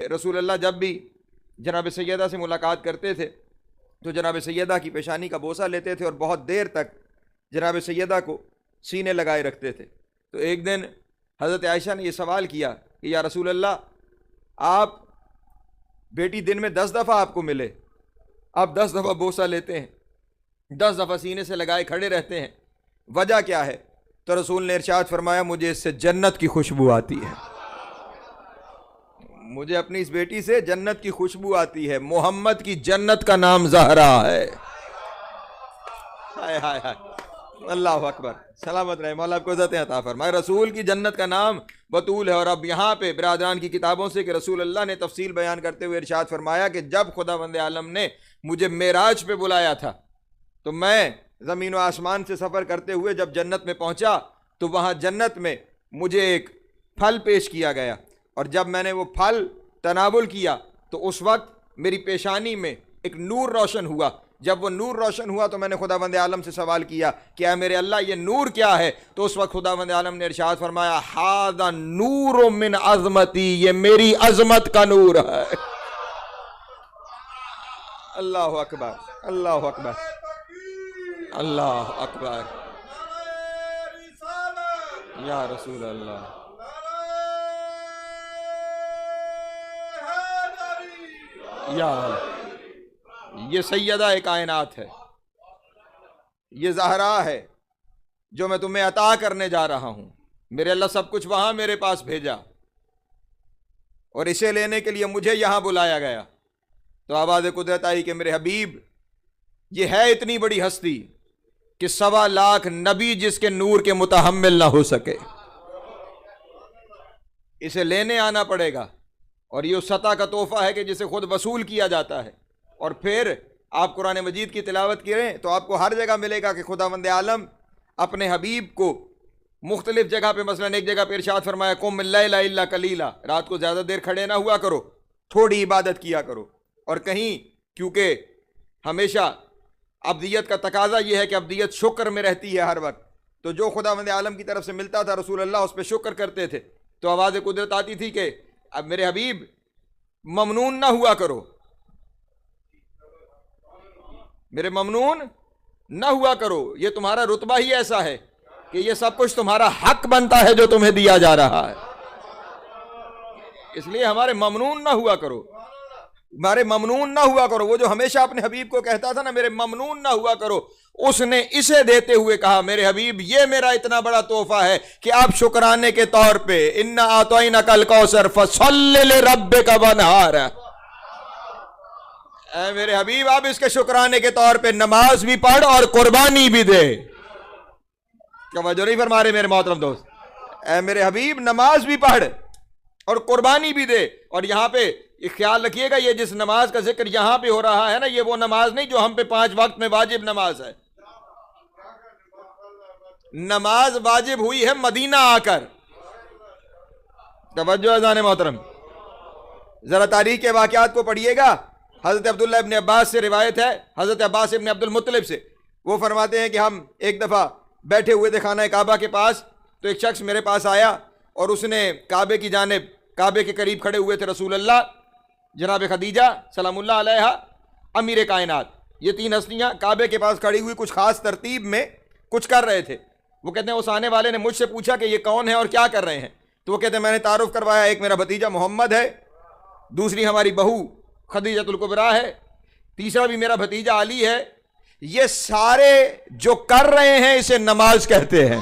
رسول اللہ جب بھی جناب سیدہ سے ملاقات کرتے تھے تو جناب سیدہ کی پیشانی کا بوسہ لیتے تھے اور بہت دیر تک جناب سیدہ کو سینے لگائے رکھتے تھے۔ تو ایک دن حضرت عائشہ نے یہ سوال کیا کہ یا رسول اللہ، آپ بیٹی دن میں 10 دفعہ آپ کو ملے، آپ 10 دفعہ بوسہ لیتے ہیں، 10 دفعہ سینے سے لگائے کھڑے رہتے ہیں، وجہ کیا ہے؟ تو رسول نے ارشاد فرمایا مجھے اس سے جنت کی خوشبو آتی ہے، مجھے اپنی اس بیٹی سے جنت کی خوشبو آتی ہے، محمد کی جنت کا نام زہرا ہے۔ ہائے ہائے ہائے، اللہ اکبر، سلامت رہے، مولا آپ کو عزت عطا فرمائے۔ رسول کی جنت کا نام بطول ہے۔ اور اب یہاں پہ برادران کی کتابوں سے کہ رسول اللہ نے تفصیل بیان کرتے ہوئے ارشاد فرمایا کہ جب خداوند عالم نے مجھے معراج پہ بلایا تھا تو میں زمین و آسمان سے سفر کرتے ہوئے جب جنت میں پہنچا تو وہاں جنت میں مجھے ایک پھل پیش کیا گیا، اور جب میں نے وہ پھل تناول کیا تو اس وقت میری پیشانی میں ایک نور روشن ہوا۔ جب وہ نور روشن ہوا تو میں نے خداوند عالم سے سوال کیا کہ اے میرے اللہ یہ نور کیا ہے؟ تو اس وقت خداوند عالم نے ارشاد فرمایا ھذا نور من عظمتی، یہ میری عظمت کا نور ہے۔ اللہ اکبر، اللہ اکبر، اللہ اکبر، یا رسول اللہ۔ یا یہ سیدہ کائنات ہے، یہ زہرا ہے جو میں تمہیں عطا کرنے جا رہا ہوں۔ میرے اللہ سب کچھ وہاں میرے پاس بھیجا اور اسے لینے کے لیے مجھے یہاں بلایا گیا۔ تو آواز قدرت آئی کہ میرے حبیب یہ ہے اتنی بڑی ہستی کہ 1.25 لاکھ نبی جس کے نور کے متحمل نہ ہو سکے، اسے لینے آنا پڑے گا۔ اور یہ اس سطح کا تحفہ ہے کہ جسے خود وصول کیا جاتا ہے۔ اور پھر آپ قرآن مجید کی تلاوت کریں تو آپ کو ہر جگہ ملے گا کہ خداوند عالم اپنے حبیب کو مختلف جگہ پہ، مثلا ایک جگہ پہ ارشاد فرمایا قم اللیل الا قلیلا، رات کو زیادہ دیر کھڑے نہ ہوا کرو، تھوڑی عبادت کیا کرو۔ اور کہیں کیونکہ ہمیشہ عبدیت کا تقاضا یہ ہے کہ عبدیت شکر میں رہتی ہے ہر وقت، تو جو خداوند عالم کی طرف سے ملتا تھا رسول اللہ اس پہ شکر کرتے تھے۔ تو آواز قدرت آتی تھی کہ اب میرے حبیب ممنون نہ ہوا کرو، میرے ممنون نہ ہوا کرو، یہ تمہارا رتبہ ہی ایسا ہے کہ یہ سب کچھ تمہارا حق بنتا ہے جو تمہیں دیا جا رہا ہے، اس لیے ہمارے ممنون نہ ہوا کرو، ہمارے ممنون نہ ہوا کرو۔ وہ جو ہمیشہ اپنے حبیب کو کہتا تھا نا میرے ممنون نہ ہوا کرو، اس نے اسے دیتے ہوئے کہا میرے حبیب یہ میرا اتنا بڑا تحفہ ہے کہ آپ شکرانے کے طور پہ انا اعطیناک الکوثر فصل لربک وانحر، اے میرے حبیب آپ اس کے شکرانے کے طور پہ نماز بھی پڑھ اور قربانی بھی دے۔ توجہ نہیں فرما رہے میرے محترم دوست؟ اے میرے حبیب نماز بھی پڑھ اور قربانی بھی دے۔ اور یہاں پہ یہ خیال رکھیے گا، یہ جس نماز کا ذکر یہاں پہ ہو رہا ہے نا، یہ وہ نماز نہیں جو ہم پہ 5 وقت میں واجب نماز ہے۔ نماز واجب ہوئی ہے مدینہ آ کر۔ توجہ اذان محترم، ذرا تاریخ کے واقعات کو پڑھیے گا۔ حضرت عبداللہ ابن عباس سے روایت ہے، حضرت عباس ابن عبد المطلب سے، وہ فرماتے ہیں کہ ہم ایک دفعہ بیٹھے ہوئے تھے خانہ کعبہ کے پاس، تو ایک شخص میرے پاس آیا اور اس نے کعبے کی جانب، کعبے کے قریب کھڑے ہوئے تھے رسول اللہ، جناب خدیجہ سلام اللہ علیہا، امیر کائنات، یہ 3 ہستیاں کعبے کے پاس کھڑی ہوئی کچھ خاص ترتیب میں کچھ کر رہے تھے۔ وہ کہتے ہیں اس آنے والے نے مجھ سے پوچھا کہ یہ کون ہے اور کیا کر رہے ہیں؟ تو وہ کہتے ہیں میں نے تعارف کروایا، ایک میرا بھتیجا محمد ہے، دوسری ہماری بہو خدیجۃ الکبریٰ ہے، تیسرا بھی میرا بھتیجا علی ہے، یہ سارے جو کر رہے ہیں اسے نماز کہتے ہیں۔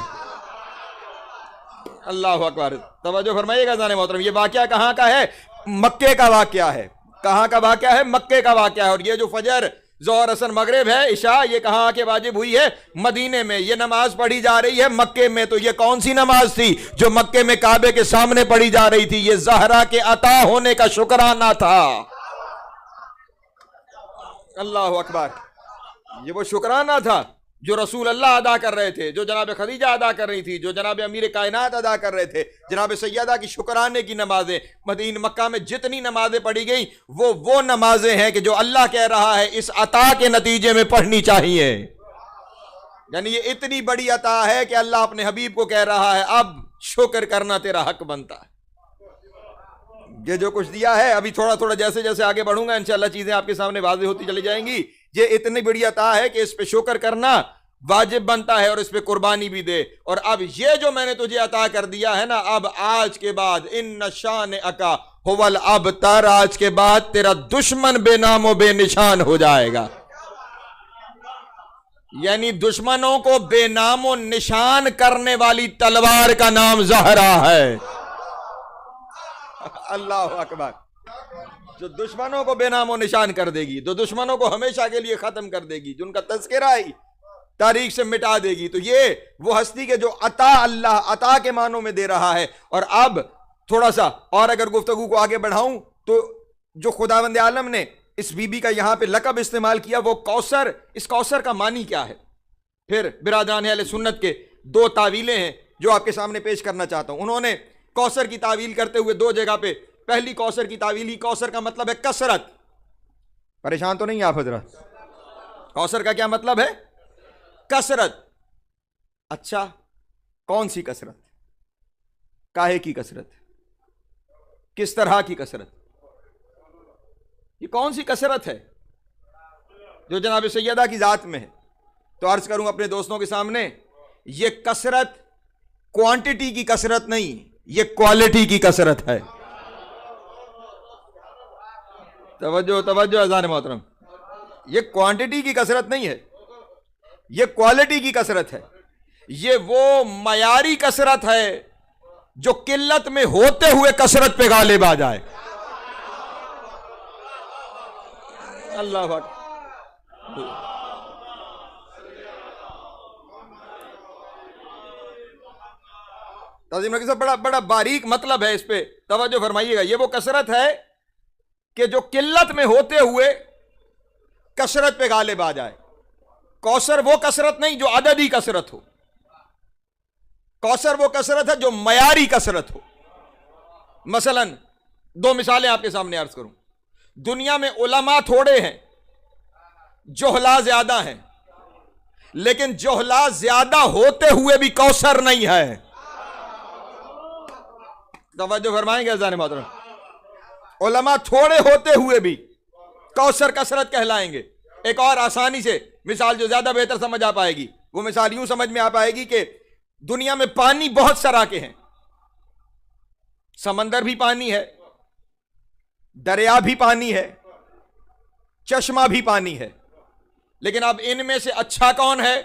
اللہ اکبر، توجہ فرمائیے گا اذان محترم، یہ واقعہ کہاں کا ہے؟ مکے کا واقعہ ہے۔ کہاں کا واقعہ ہے؟ مکے کا واقعہ ہے۔ اور یہ جو فجر، ظہر، عصر، مغرب ہے، عشاء، یہ کہاں کے واجب ہوئی ہے؟ مدینے میں۔ یہ نماز پڑھی جا رہی ہے مکے میں، تو یہ کون سی نماز تھی جو مکے میں کعبے کے سامنے پڑھی جا رہی تھی؟ یہ زہرا کے عطا ہونے کا شکرانہ تھا۔ اللہ اکبر، یہ وہ شکرانہ تھا جو رسول اللہ ادا کر رہے تھے، جو جناب خدیجہ ادا کر رہی تھی، جو جناب امیر کائنات ادا کر رہے تھے، جناب سیدہ کی شکرانے کی نمازیں۔ مدینہ مکہ میں جتنی نمازیں پڑھی گئیں وہ نمازیں ہیں کہ جو اللہ کہہ رہا ہے اس عطا کے نتیجے میں پڑھنی چاہیے۔ یعنی یہ اتنی بڑی عطا ہے کہ اللہ اپنے حبیب کو کہہ رہا ہے اب شکر کرنا تیرا حق بنتا ہے۔ یہ جو کچھ دیا ہے ابھی تھوڑا تھوڑا جیسے جیسے آگے بڑھوں گا انشاءاللہ چیزیں آپ کے سامنے واضح ہوتی چلی جائیں گی. یہ اتنی بڑی عطا ہے کہ اس پہ شکر کرنا واجب بنتا ہے اور اس پہ قربانی بھی دے. اور اب یہ جو میں نے تجھے عطا کر دیا ہے نا, اب آج کے بعد ان شان اکا ہوول ابتر, آج کے بعد تیرا دشمن بے نام و بے نشان ہو جائے گا. یعنی دشمنوں کو بے نام و نشان کرنے والی تلوار کا نام زہرا ہے. اللہ اکبر. جو دشمنوں کو بے نام و نشان کر دے گی, جو دشمنوں کو ہمیشہ کے لیے ختم کر دے گی, جن کا تذکرہ ہی تاریخ سے مٹا دے گی, تو یہ وہ ہستی کے جو عطا اللہ عطا کے معنوں میں دے رہا ہے. اور اب تھوڑا سا اور اگر گفتگو کو آگے بڑھاؤں تو جو خداوند عالم نے اس بی بی کا یہاں پہ لقب استعمال کیا وہ کوثر, اس کوثر کا معنی کیا ہے؟ پھر برادران اہل سنت کے دو تعویلیں ہیں جو آپ کے سامنے پیش کرنا چاہتا ہوں. انہوں نے کوثر کی تعویل کرتے ہوئے دو جگہ پہ, پہلی کوثر کی تعویل ہی, کوثر کا مطلب ہے کثرت. پریشان تو نہیں آپ حضرات؟ کوثر کا کیا مطلب ہے؟ کثرت. اچھا کون سی کثرت؟ کاہے کی کثرت؟ کس طرح کی کثرت؟ یہ کون سی کثرت ہے جو جناب سیدہ کی ذات میں ہے؟ تو عرض کروں اپنے دوستوں کے سامنے, یہ کثرت کوانٹٹی کی کثرت نہیں, یہ کوالٹی کی کثرت ہے. توجہ توجہ اذان محترم, یہ کوانٹٹی کی کثرت نہیں ہے, یہ کوالٹی کی کثرت ہے. یہ وہ معیاری کثرت ہے جو قلت میں ہوتے ہوئے کثرت پہ غالب آ جائے. اللہ اکبر. تعظیم نبی صاحب, بڑا بڑا باریک مطلب ہے, اس پہ توجہ فرمائیے گا. یہ وہ کثرت ہے کہ جو قلت میں ہوتے ہوئے کثرت پہ غالب آ جائے. کوثر وہ کثرت نہیں جو عددی کثرت ہو, کوثر وہ کثرت ہے جو معیاری کثرت ہو. مثلا دو مثالیں آپ کے سامنے عرض کروں. دنیا میں علماء تھوڑے ہیں, جہلا زیادہ ہیں, لیکن جہلا زیادہ ہوتے ہوئے بھی کوثر نہیں ہے. توجہ فرمائیں گے اذان محترم. علماء تھوڑے ہوتے ہوئے بھی کوثر کثرت کہلائیں گے. ایک اور آسانی سے مثال جو زیادہ بہتر سمجھ آ پائے گی, وہ مثال یوں سمجھ میں آ پائے گی کہ دنیا میں پانی بہت طرح کے ہیں, سمندر بھی پانی ہے, دریا بھی پانی ہے, چشمہ بھی پانی ہے, لیکن اب ان میں سے اچھا کون ہے؟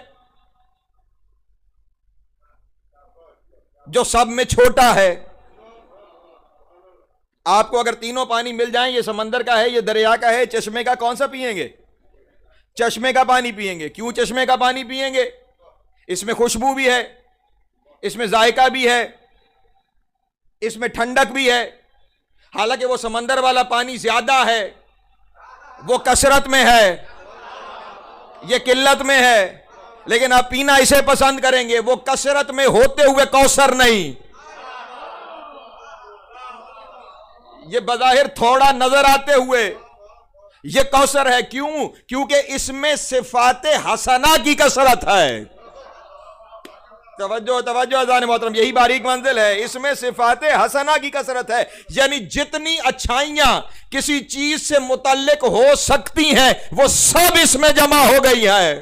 جو سب میں چھوٹا ہے. آپ کو اگر تینوں پانی مل جائیں, یہ سمندر کا ہے, یہ دریا کا ہے, چشمے کا, کون سا پئیں گے؟ چشمے کا پانی پئیں گے. کیوں چشمے کا پانی پئیں گے؟ اس میں خوشبو بھی ہے, اس میں ذائقہ بھی ہے, اس میں ٹھنڈک بھی ہے. حالانکہ وہ سمندر والا پانی زیادہ ہے, وہ کثرت میں ہے, یہ قلت میں ہے, لیکن آپ پینا اسے پسند کریں گے. وہ کثرت میں ہوتے ہوئے کوثر نہیں. یہ بظاہر تھوڑا نظر آتے ہوئے یہ کوثر ہے. کیوں؟ کیونکہ اس میں صفات حسنہ کی کثرت ہے. توجہ توجہ اذان محترم, یہی باریک منزل ہے. اس میں صفات حسنہ کی کثرت ہے, یعنی جتنی اچھائیاں کسی چیز سے متعلق ہو سکتی ہیں وہ سب اس میں جمع ہو گئی ہیں.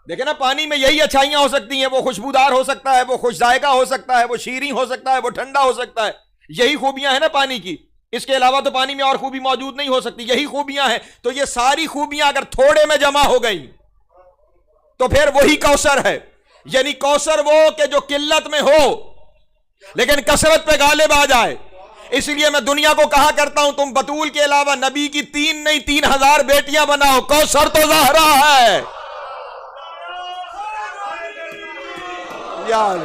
دیکھیں نا, پانی میں یہی اچھائیاں ہو سکتی ہیں. وہ خوشبودار ہو سکتا ہے, وہ خوش ذائقہ ہو سکتا ہے, وہ شیریں ہو سکتا ہے, وہ ٹھنڈا ہو سکتا ہے. یہی خوبیاں ہیں نا پانی کی. اس کے علاوہ تو پانی میں اور خوبی موجود نہیں ہو سکتی. یہی خوبیاں ہیں. تو یہ ساری خوبیاں اگر تھوڑے میں جمع ہو گئی تو پھر وہی کوثر ہے. یعنی کوثر وہ کہ جو قلت میں ہو لیکن کثرت پہ غالب آ جائے. اس لیے میں دنیا کو کہا کرتا ہوں, تم بطول کے علاوہ نبی کی 3 نہیں 3000 بیٹیاں بناؤ, کوثر تو زہرا ہے. یار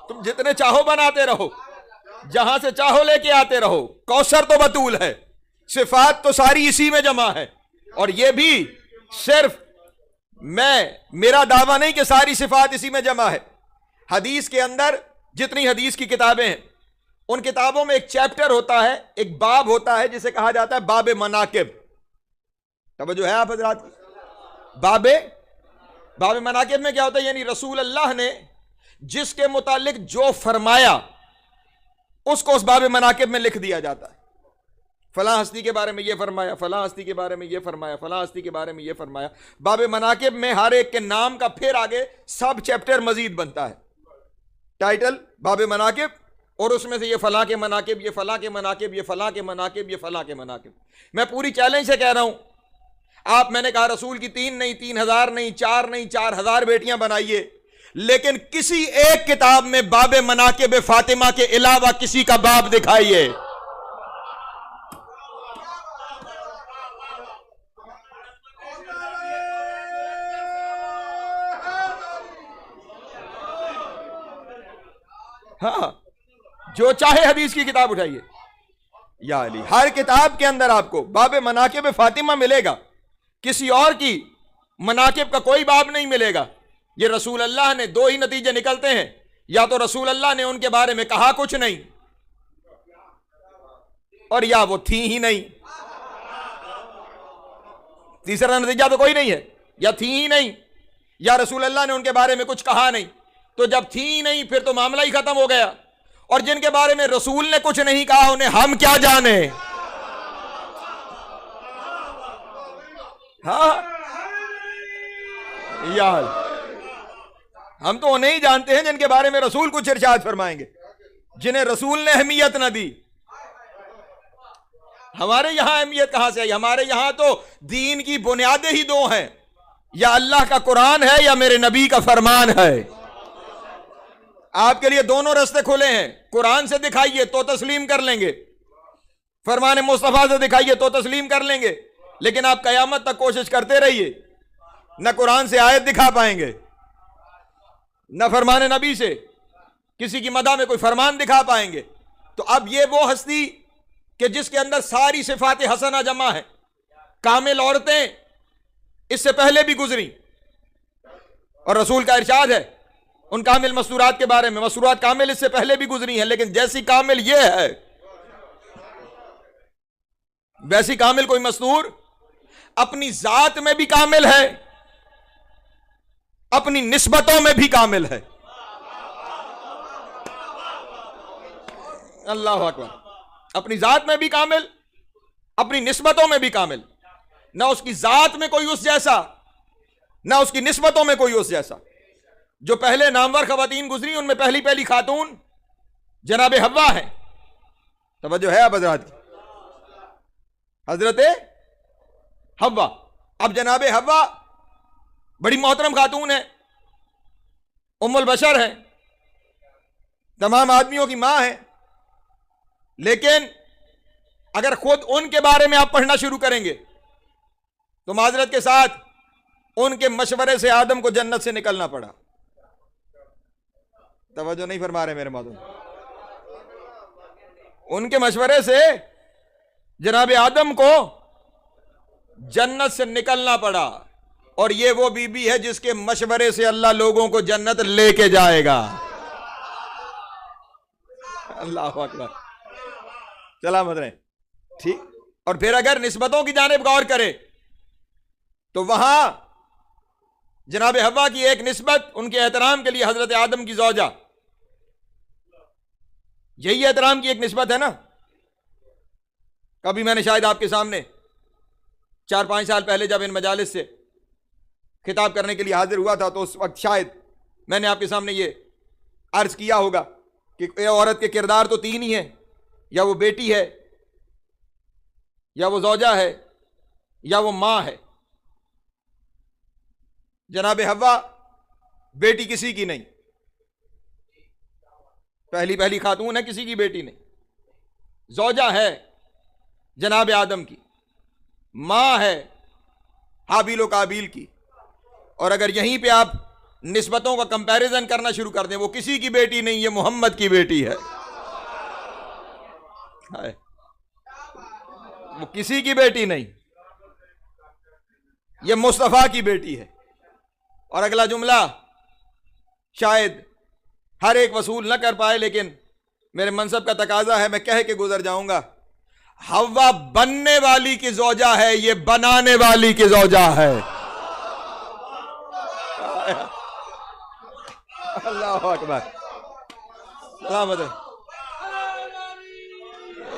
تم جتنے چاہو بناتے رہو, جہاں سے چاہو لے کے آتے رہو, کوثر تو بطول ہے. صفات تو ساری اسی میں جمع ہے. اور یہ بھی صرف میرا دعویٰ نہیں کہ ساری صفات اسی میں جمع ہے. حدیث کے اندر جتنی حدیث کی کتابیں ہیں, ان کتابوں میں ایک چیپٹر ہوتا ہے, ایک باب ہوتا ہے جسے کہا جاتا ہے باب مناقب. توجہ ہے آپ حضرات؟ باب مناقب میں کیا ہوتا ہے؟ یعنی رسول اللہ نے جس کے متعلق جو فرمایا اس کو اس باب مناقب میں لکھ دیا جاتا ہے، فلاں ہستی کے بارے میں یہ فرمایا، فلاں ہستی کے بارے میں یہ فرمایا، فلاں ہستی کے بارے میں یہ فرمایا۔ باب مناقب میں ہر ایک کے نام کا پھر آگے سب چیپٹر مزید بنتا ہے، ٹائٹل باب مناقب، اور اس میں سے یہ فلاں کے مناقب، یہ فلاں کے مناقب، یہ فلاں کے مناقب، یہ فلاں کے مناقب۔ میں پوری چیلنج سے کہہ رہا ہوں، آپ، میں نے کہا رسول کی 3 نہیں، 3000 نہیں، 4 نہیں، 4000 بیٹیاں بنائیے، لیکن کسی ایک کتاب میں باب مناقب فاطمہ کے علاوہ کسی کا باب دکھائیے۔ ہاں، جو چاہے حدیث کی کتاب اٹھائیے، یا علی، ہر کتاب کے اندر آپ کو باب مناقب فاطمہ ملے گا، کسی اور کی مناقب کا کوئی باب نہیں ملے گا۔ یہ رسول اللہ نے، 2 ہی نتیجے نکلتے ہیں، یا تو رسول اللہ نے ان کے بارے میں کہا کچھ نہیں، اور یا وہ تھی ہی نہیں۔ تیسرا نتیجہ تو کوئی نہیں ہے، یا تھی ہی نہیں، یا رسول اللہ نے ان کے بارے میں کچھ کہا نہیں۔ تو جب تھی ہی نہیں، پھر تو معاملہ ہی ختم ہو گیا، اور جن کے بارے میں رسول نے کچھ نہیں کہا انہیں ہم کیا جانے۔ ہاں یار، ہم تو انہیں ہی جانتے ہیں جن کے بارے میں رسول کچھ ارشاد فرمائیں گے، جنہیں رسول نے اہمیت نہ دی۔ ہمارے یہاں اہمیت کہاں سے آئی؟ ہمارے یہاں تو دین کی بنیادیں ہی 2 ہیں، یا اللہ کا قرآن ہے یا میرے نبی کا فرمان ہے۔ آپ کے لیے دونوں رستے کھلے ہیں، قرآن سے دکھائیے تو تسلیم کر لیں گے، فرمان مصطفیٰ سے دکھائیے تو تسلیم کر لیں گے، لیکن آپ قیامت تک کوشش کرتے رہیے، نہ قرآن سے آیت دکھا پائیں گے، نہ فرمان نبی سے کسی کی مدح میں کوئی فرمان دکھا پائیں گے۔ تو اب یہ وہ ہستی کہ جس کے اندر ساری صفات حسنہ جمع ہے، کامل عورتیں اس سے پہلے بھی گزری، اور رسول کا ارشاد ہے ان کامل مستورات کے بارے میں، مستورات کامل اس سے پہلے بھی گزری ہیں، لیکن جیسی کامل یہ ہے ویسی کامل کوئی مستور اپنی ذات میں بھی کامل ہے، اپنی نسبتوں میں بھی کامل ہے۔ اللہ اکبر، اپنی ذات میں بھی کامل، اپنی نسبتوں میں بھی کامل، نہ اس کی ذات میں کوئی اس جیسا، نہ اس کی نسبتوں میں کوئی اس جیسا۔ جو پہلے نامور خواتین گزری ان میں پہلی خاتون جناب حوا ہے۔ توجہ ہے اب حضرات کی؟ حضرت حوا، اب جناب حوا بڑی محترم خاتون ہے، ام البشر ہے، تمام آدمیوں کی ماں ہے، لیکن اگر خود ان کے بارے میں آپ پڑھنا شروع کریں گے تو معذرت کے ساتھ ان کے مشورے سے آدم کو جنت سے نکلنا پڑا۔ توجہ نہیں فرما رہے میرے محترم، ان کے مشورے سے جناب آدم کو جنت سے نکلنا پڑا، اور یہ وہ بی بی ہے جس کے مشورے سے اللہ لوگوں کو جنت لے کے جائے گا۔ اللہ اکبر، چلا مت رہے ٹھیک۔ اور پھر اگر نسبتوں کی جانب غور کرے تو وہاں جناب حوا کی ایک نسبت ان کے احترام کے لیے حضرت آدم کی زوجہ، یہی احترام کی ایک نسبت ہے نا۔ کبھی میں نے شاید آپ کے سامنے 4-5 سال پہلے جب ان مجالس سے خطاب کرنے کے لیے حاضر ہوا تھا تو اس وقت شاید میں نے آپ کے سامنے یہ عرض کیا ہوگا کہ اے عورت کے کردار تو 3 ہی ہیں، یا وہ بیٹی ہے، یا وہ زوجہ ہے، یا وہ ماں ہے۔ جناب حوا بیٹی کسی کی نہیں، پہلی خاتون ہے، کسی کی بیٹی نہیں، زوجہ ہے جناب آدم کی، ماں ہے حابیل و قابیل کی، اور اگر یہیں پہ آپ نسبتوں کا کمپیریزن کرنا شروع کر دیں، وہ کسی کی بیٹی نہیں، یہ محمد کی بیٹی ہے، وہ کسی کی بیٹی نہیں، یہ مصطفیٰ کی بیٹی ہے۔ اور اگلا جملہ شاید ہر ایک وصول نہ کر پائے، لیکن میرے منصب کا تقاضا ہے، میں کہہ کے گزر جاؤں گا، حوا بننے والی کی زوجہ ہے، یہ بنانے والی کی زوجہ ہے۔ اللہ اکبر، سلامت ہے۔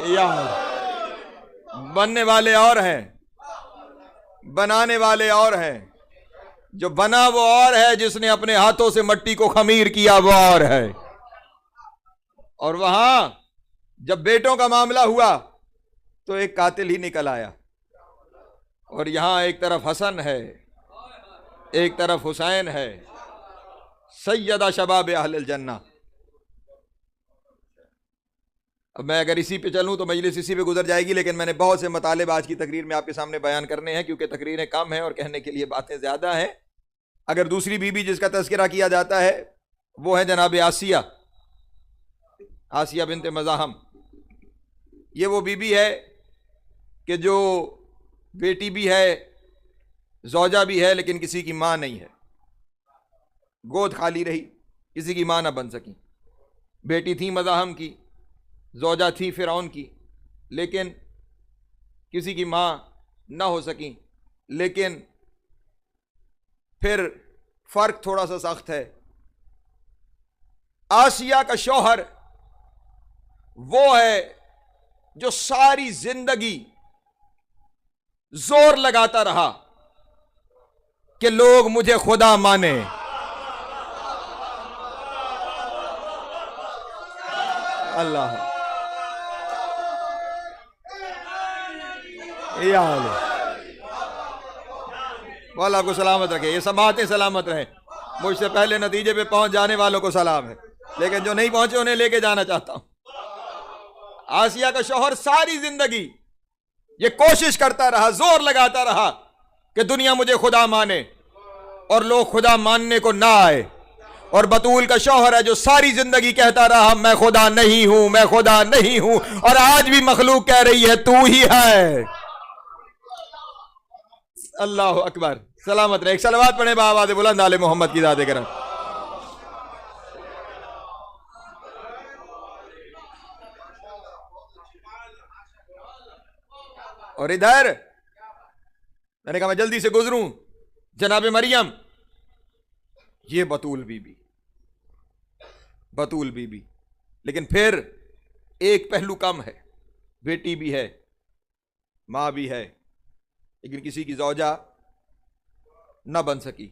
یا بننے والے اور ہیں، بنانے والے اور ہیں، جو بنا وہ اور ہے، جس نے اپنے ہاتھوں سے مٹی کو خمیر کیا وہ اور ہے۔ اور وہاں جب بیٹوں کا معاملہ ہوا تو ایک قاتل ہی نکل آیا، اور یہاں ایک طرف حسن ہے، ایک طرف حسین ہے، سیدہ شباب اہل الجنہ۔ اب میں اگر اسی پہ چلوں تو مجلس اسی پہ گزر جائے گی، لیکن میں نے بہت سے مطالب آج کی تقریر میں آپ کے سامنے بیان کرنے ہیں، کیونکہ تقریریں کم ہیں اور کہنے کے لیے باتیں زیادہ ہیں۔ اگر دوسری بی بی جس کا تذکرہ کیا جاتا ہے وہ ہے جناب آسیہ بنت مزاحم۔ یہ وہ بی بی ہے کہ جو بیٹی بھی ہے، زوجہ بھی ہے، لیکن کسی کی ماں نہیں ہے، گود خالی رہی، کسی کی ماں نہ بن سکی۔ بیٹی تھی مزاحم کی، زوجہ تھی فرعون کی، لیکن کسی کی ماں نہ ہو سکی۔ لیکن پھر فرق تھوڑا سا سخت ہے۔ آسیہ کا شوہر وہ ہے جو ساری زندگی زور لگاتا رہا کہ لوگ مجھے خدا مانے۔ اللہ یا اللہ، اللہ کو سلامت رکھے، یہ سماعتیں سلامت رہیں۔ مجھ سے پہلے نتیجے پہ پہنچ جانے والوں کو سلام ہے، لیکن جو نہیں پہنچے انہیں لے کے جانا چاہتا ہوں۔ آسیہ کا شوہر ساری زندگی یہ کوشش کرتا رہا، زور لگاتا رہا کہ دنیا مجھے خدا مانے، اور لوگ خدا ماننے کو نہ آئے۔ اور بطول کا شوہر ہے جو ساری زندگی کہتا رہا میں خدا نہیں ہوں، میں خدا نہیں ہوں، اور آج بھی مخلوق کہہ رہی ہے تو ہی ہے۔ اللہ اکبر، سلامت رہے۔ ایک صلوات پڑھیں بآواز بلند آل محمد کی ذات کرم۔ اور ادھر میں نے کہا میں جلدی سے گزروں، جناب مریم، یہ بطول بی بی، بطول بی بی، لیکن پھر ایک پہلو کم ہے، بیٹی بھی ہے، ماں بھی ہے، لیکن کسی کی زوجہ نہ بن سکی۔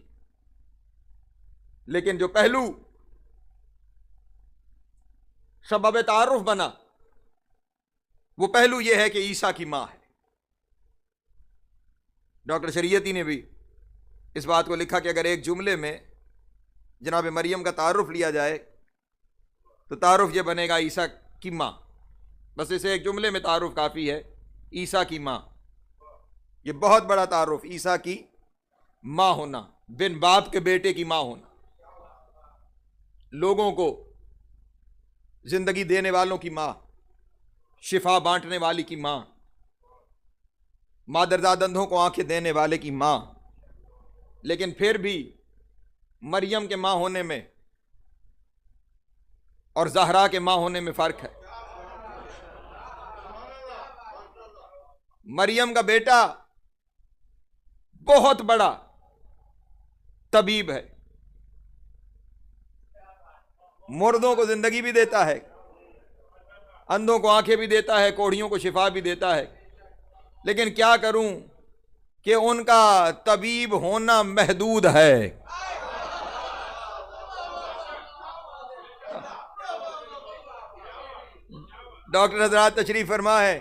لیکن جو پہلو سبب تعارف بنا وہ پہلو یہ ہے کہ عیسیٰ کی ماں ہے۔ ڈاکٹر شریعتی نے بھی اس بات کو لکھا کہ اگر ایک جملے میں جناب مریم کا تعارف لیا جائے تو تعارف یہ بنے گا عیسیٰ کی ماں، بس اسے ایک جملے میں تعارف کافی ہے، عیسیٰ کی ماں۔ یہ بہت بڑا تعارف، عیسیٰ کی ماں ہونا، بن باپ کے بیٹے کی ماں ہونا، لوگوں کو زندگی دینے والوں کی ماں، شفا بانٹنے والی کی ماں، مادرزاد اندھوں کو آنکھیں دینے والے کی ماں۔ لیکن پھر بھی مریم کے ماں ہونے میں اور زہرا کے ماں ہونے میں فرق ہے۔ مریم کا بیٹا بہت بڑا طبیب ہے، مردوں کو زندگی بھی دیتا ہے، اندھوں کو آنکھیں بھی دیتا ہے، کوڑھیوں کو شفا بھی دیتا ہے۔ لیکن کیا کروں کہ ان کا طبیب ہونا محدود ہے۔ ڈاکٹر حضرات تشریف فرما ہے،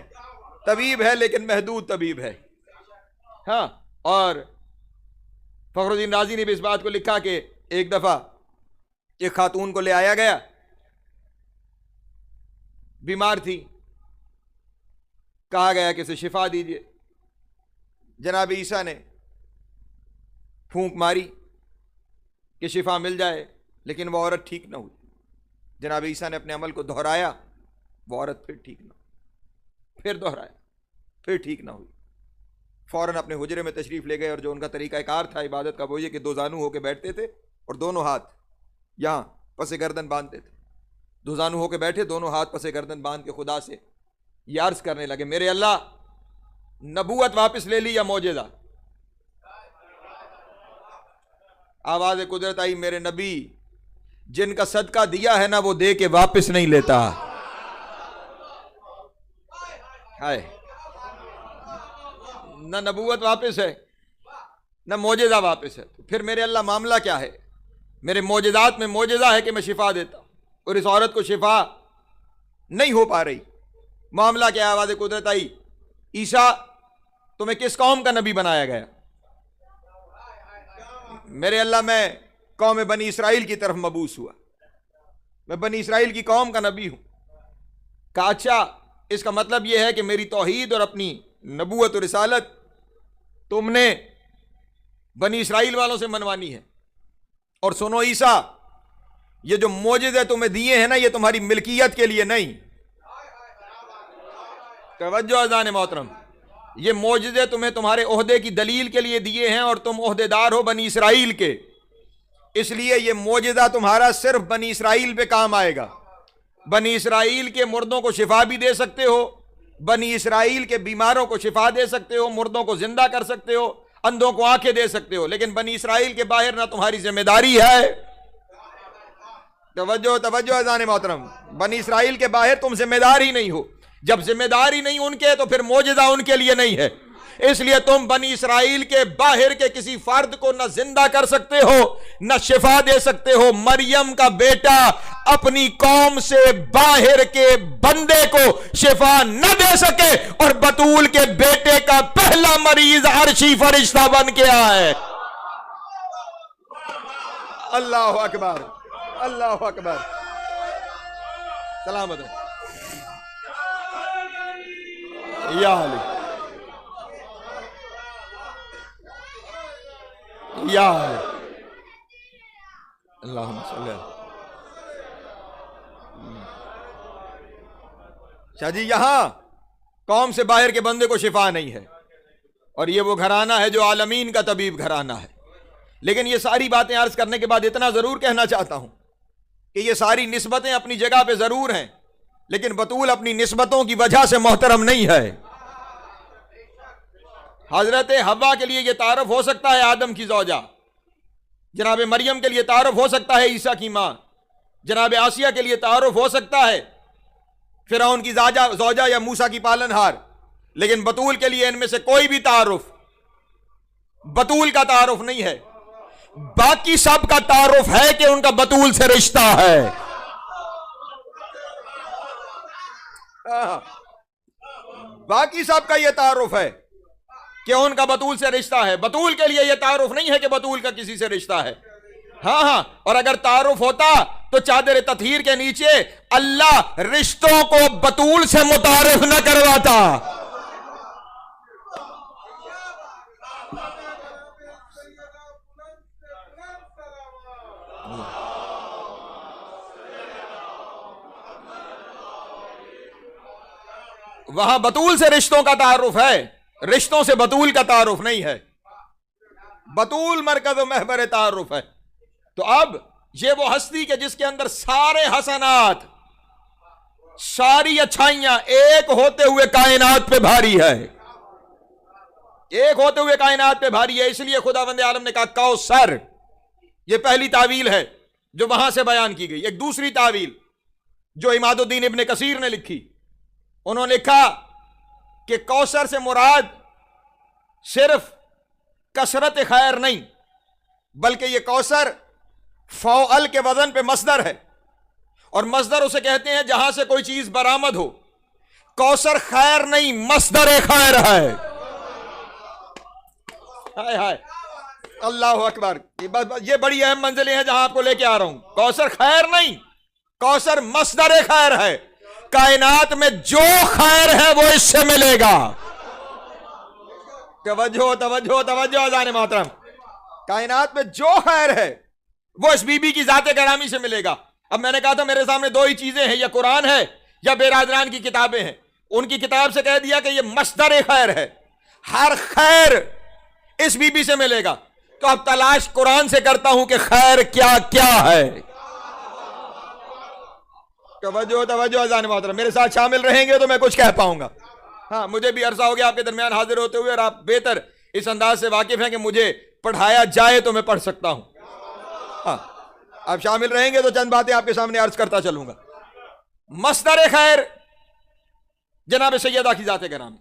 طبیب ہے لیکن محدود طبیب ہے۔ ہاں، اور فخر الدین رازی نے بھی اس بات کو لکھا کہ ایک دفعہ ایک خاتون کو لے آیا گیا، بیمار تھی، کہا گیا کہ اسے شفا دیجئے۔ جناب عیسیٰ نے پھونک ماری کہ شفا مل جائے، لیکن وہ عورت ٹھیک نہ ہوئی۔ جناب عیسیٰ نے اپنے عمل کو دہرایا، وہ عورت پھر ٹھیک نہ ہوئی، پھر دہرایا، پھر ٹھیک نہ ہوئی۔ فوراً اپنے حجرے میں تشریف لے گئے، اور جو ان کا طریقہ کار تھا عبادت کا وہ یہ کہ دو زانو ہو کے بیٹھتے تھے اور دونوں ہاتھ یہاں پس گردن باندھتے تھے۔ دو زانو ہو کے بیٹھے، دونوں ہاتھ پس گردن باندھ کے خدا سے یہ عرض کرنے لگے میرے اللہ نبوت واپس لے لی یا معجزہ؟ آواز قدرت آئی میرے نبی جن کا صدقہ دیا ہے نا وہ دے کے واپس نہیں لیتا۔ ہائے، نہ نبوت واپس ہے نہ معجزہ واپس ہے، تو پھر میرے اللہ معاملہ کیا ہے؟ میرے معجزات میں معجزہ ہے کہ میں شفا دیتا ہوں اور اس عورت کو شفا نہیں ہو پا رہی، معاملہ کیا ہے؟ آواز قدرت آئی، عیسیٰ تمہیں کس قوم کا نبی بنایا گیا؟ میرے اللہ میں قوم بنی اسرائیل کی طرف مبعوث ہوا، میں بنی اسرائیل کی قوم کا نبی ہوں۔ کہا اچھا، اس کا مطلب یہ ہے کہ میری توحید اور اپنی نبوت اور رسالت تم نے بنی اسرائیل والوں سے منوانی ہے؟ اور سنو عیسیٰ، یہ جو معجزے تمہیں دیے ہیں نا، یہ تمہاری ملکیت کے لیے نہیں، توجہ اذان محترم، یہ معجزے تمہیں تمہارے عہدے کی دلیل کے لیے دیے ہیں، اور تم عہدے دار ہو بنی اسرائیل کے، اس لیے یہ معجزہ تمہارا صرف بنی اسرائیل پہ کام آئے گا۔ بنی اسرائیل کے مردوں کو شفا بھی دے سکتے ہو، بنی اسرائیل کے بیماروں کو شفا دے سکتے ہو، مردوں کو زندہ کر سکتے ہو، اندھوں کو آنکھیں دے سکتے ہو، لیکن بنی اسرائیل کے باہر نہ تمہاری ذمہ داری ہے۔ توجہ توجہ اذان محترم، بنی اسرائیل کے باہر تم ذمہ دار ہی نہیں ہو، جب ذمہ داری نہیں ان کے تو پھر معجزہ ان کے لیے نہیں ہے، اس لیے تم بنی اسرائیل کے باہر کے کسی فرد کو نہ زندہ کر سکتے ہو نہ شفا دے سکتے ہو۔ مریم کا بیٹا اپنی قوم سے باہر کے بندے کو شفا نہ دے سکے، اور بتول کے بیٹے کا پہلا مریض عرشی فرشتہ بن کے آئے۔ اللہ اکبر، اللہ اکبر، سلامت ہے یا علی، یا علی، اللہم صلی اللہ۔ شاہ جی، یہاں قوم سے باہر کے بندے کو شفا نہیں ہے، اور یہ وہ گھرانہ ہے جو عالمین کا طبیب گھرانہ ہے۔ لیکن یہ ساری باتیں عرض کرنے کے بعد اتنا ضرور کہنا چاہتا ہوں کہ یہ ساری نسبتیں اپنی جگہ پہ ضرور ہیں، لیکن بطول اپنی نسبتوں کی وجہ سے محترم نہیں ہے۔ حضرت حوا کے لیے یہ تعارف ہو سکتا ہے آدم کی زوجہ، جناب مریم کے لیے تعارف ہو سکتا ہے عیسیٰ کی ماں، جناب آسیہ کے لیے تعارف ہو سکتا ہے فرعون کی زوجہ یا موسیٰ کی پالنہار، لیکن بطول کے لیے ان میں سے کوئی بھی تعارف بطول کا تعارف نہیں ہے۔ باقی سب کا تعارف ہے کہ ان کا بطول سے رشتہ ہے۔ باقی سب کا یہ تعارف ہے کہ ان کا بطول سے رشتہ ہے، بطول کے لیے یہ تعارف نہیں ہے کہ بطول کا کسی سے رشتہ ہے۔ ہاں، اور اگر تعارف ہوتا تو چادر تطہیر کے نیچے اللہ رشتوں کو بطول سے متعارف نہ کرواتا۔ وہاں بطول سے رشتوں کا تعارف ہے، رشتوں سے بطول کا تعارف نہیں ہے۔ بطول مرکز و محور تعارف ہے۔ تو اب یہ وہ ہستی کہ جس کے اندر سارے حسنات، ساری اچھائیاں ایک ہوتے ہوئے کائنات پہ بھاری ہے، ایک ہوتے ہوئے کائنات پہ بھاری ہے۔ اس لیے خداوند عالم نے کہا کوثر، یہ پہلی تعویل ہے جو وہاں سے بیان کی گئی۔ ایک دوسری تعویل جو عماد الدین ابن کثیر نے لکھی، انہوں نے لکھا کہ کوثر سے مراد صرف کثرت خیر نہیں، بلکہ یہ کوثر فعل کے وزن پہ مصدر ہے، اور مصدر اسے کہتے ہیں جہاں سے کوئی چیز برآمد ہو۔ کوثر خیر نہیں، مصدر خیر ہے۔ ہائے ہائے، اللہ اکبر، یہ بڑی اہم منزلیں ہیں جہاں آپ کو لے کے آ رہا ہوں۔ کوثر خیر نہیں، کوثر مصدر خیر ہے۔ کائنات میں جو خیر ہے وہ اس سے ملے گا۔ توجہ توجہ توجہ اذان محترم، کائنات میں جو خیر ہے وہ اس بی بی کی ذات گرامی سے ملے گا۔ اب میں نے کہا تھا میرے سامنے دو ہی چیزیں ہیں، یا قرآن ہے یا بیرادران کی کتابیں ہیں۔ ان کی کتاب سے کہہ دیا کہ یہ مصدر خیر ہے، ہر خیر اس بی بی سے ملے گا۔ تو اب تلاش قرآن سے کرتا ہوں کہ خیر کیا کیا ہے۔ توجہ توجہ اذان محترم، میرے ساتھ شامل رہیں گے تو میں کچھ کہہ پاؤں گا۔ ہاں، مجھے بھی عرصہ ہو گیا آپ کے درمیان حاضر ہوتے ہوئے، اور آپ بہتر اس انداز سے واقف ہیں کہ مجھے پڑھایا جائے تو میں پڑھ سکتا ہوں۔ ہاں، آپ شامل رہیں گے تو چند باتیں آپ کے سامنے عرض کرتا چلوں گا۔ مصدر خیر جناب سیدہ کی ذات گرامی.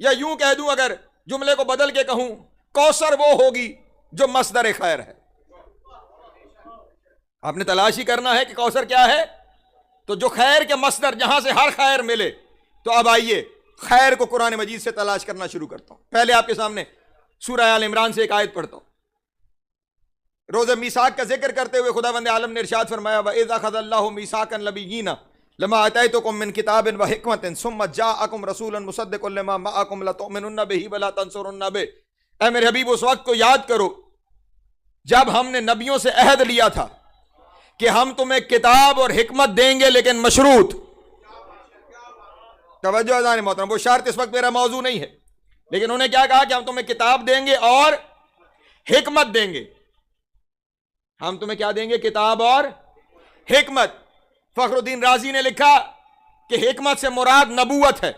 یا یوں کہہ دوں اگر جملے کو بدل کے کہوں, کوثر وہ ہوگی جو مصدر خیر ہے. آپ نے تلاش ہی کرنا ہے کہ کوثر کیا ہے, تو جو خیر کے مصدر, جہاں سے ہر خیر ملے. تو اب آئیے خیر کو قرآن مجید سے تلاش کرنا شروع کرتا ہوں. پہلے آپ کے سامنے سورہ آل عمران سے ایک آیت پڑھتا ہوں. روز میثاق کا ذکر کرتے ہوئے خداوند عالم نے ارشاد فرمایا وَإِذْ أَخَذَ اللَّهُ مِيثَاقَ النَّبِيِّينَ لَمَا آتَيْتُكُم مِّن كِتَابٍ وَحِكْمَةٍ ثُمَّ جَاءَكُمْ رَسُولٌ مُصَدِّقٌ لِّمَا مَعَكُمْ لَتُؤْمِنُنَّ بِهِ وَلَا تَنصُرُنَّ بِهِ. اے میرے حبیب اس وقت کو یاد کرو جب ہم نے نبیوں سے عہد لیا تھا کہ ہم تمہیں کتاب اور حکمت دیں گے لیکن مشروط. توجہ اذان محترم, وہ شرط اس وقت میرا موضوع نہیں ہے, لیکن انہوں نے کیا کہا کہ ہم تمہیں کتاب دیں گے اور حکمت دیں گے. ہم تمہیں کیا دیں گے؟ کتاب اور حکمت. فخر الدین رازی نے لکھا کہ حکمت سے مراد نبوت ہے.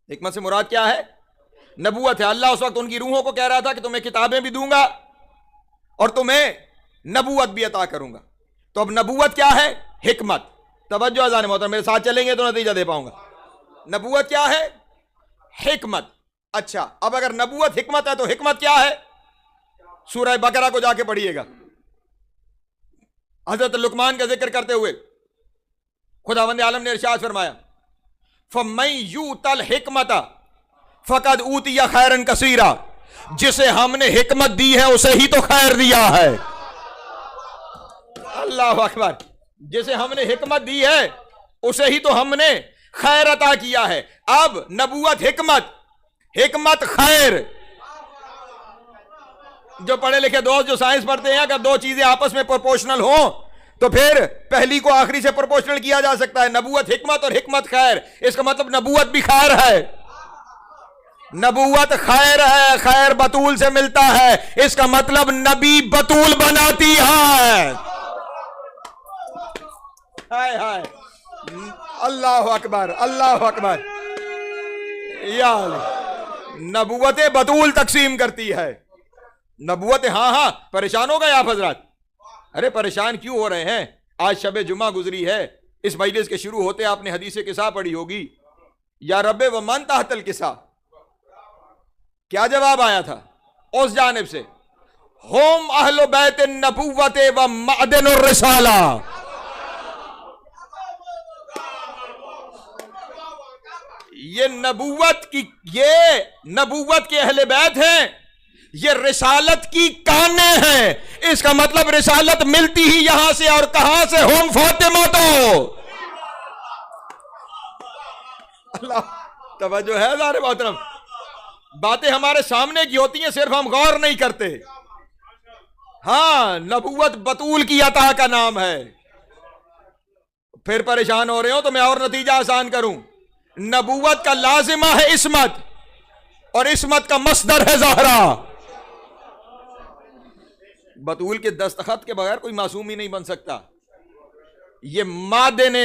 حکمت سے مراد کیا ہے؟ نبوت ہے. اللہ اس وقت ان کی روحوں کو کہہ رہا تھا کہ تمہیں کتابیں بھی دوں گا اور تمہیں نبوت بھی عطا کروں گا. تو اب نبوت کیا ہے؟ حکمت. توجہ اذان محترم, میرے ساتھ چلیں گے تو نتیجہ دے پاؤں گا. نبوت کیا ہے؟ حکمت. اچھا, اب اگر نبوت حکمت ہے تو حکمت کیا ہے؟ سورہ بقرہ کو جا کے پڑھیے گا. حضرت لقمان کا ذکر کرتے ہوئے خداوند عالم نے ارشاد فرمایا فَمَن یُؤْتَ الْحِکْمَةَ فَقَدْ أُوتِیَ خَیْرًا کَثِیرًا. جسے ہم نے حکمت دی ہے اسے ہی تو خیر دیا ہے. اللہ اکبر. جسے ہم نے حکمت دی ہے اسے ہی تو ہم نے خیر عطا کیا ہے. اب نبوت حکمت, حکمت خیر. جو پڑھے لکھے دوست جو سائنس پڑھتے ہیں, اگر دو چیزیں آپس میں پروپورشنل ہوں تو پھر پہلی کو آخری سے پروپورشنل کیا جا سکتا ہے. نبوت حکمت اور حکمت خیر, اس کا مطلب نبوت بھی خیر ہے. نبوت خیر ہے, خیر بطول سے ملتا ہے, اس کا مطلب نبی بطول بناتی ہے. ہائے ہائے, اللہ اکبر, اللہ اکبر. یا نبوت بطول تقسیم کرتی ہے. نبوت, ہاں پریشان ہو گئے آپ حضرات. ارے پریشان کیوں ہو رہے ہیں؟ آج شب جمعہ گزری ہے, اس مجلس کے شروع ہوتے آپ نے حدیث قصہ پڑھی ہوگی, یا رب ومن تحت القصہ. کیا جواب آیا تھا اس جانب سے؟ ہم اہل بیت النبوت و معدن الرسالہ. یہ نبوت کے اہل بیت ہیں, یہ رسالت کی کانیں ہیں. اس کا مطلب رسالت ملتی ہی یہاں سے, اور کہاں سے؟ ہم فاطمہ. تو اللہ, توجہ ہے ذرا محترم. باتیں ہمارے سامنے کی ہوتی ہیں, صرف ہم غور نہیں کرتے. ہاں, نبوت بطول کی عطا کا نام ہے. پھر پریشان ہو رہے ہو تو میں اور نتیجہ آسان کروں. نبوت کا لازمہ ہے عصمت, اور عصمت کا مصدر ہے زہرا. بطول کے دستخط کے بغیر کوئی معصوم ہی نہیں بن سکتا. یہ مادن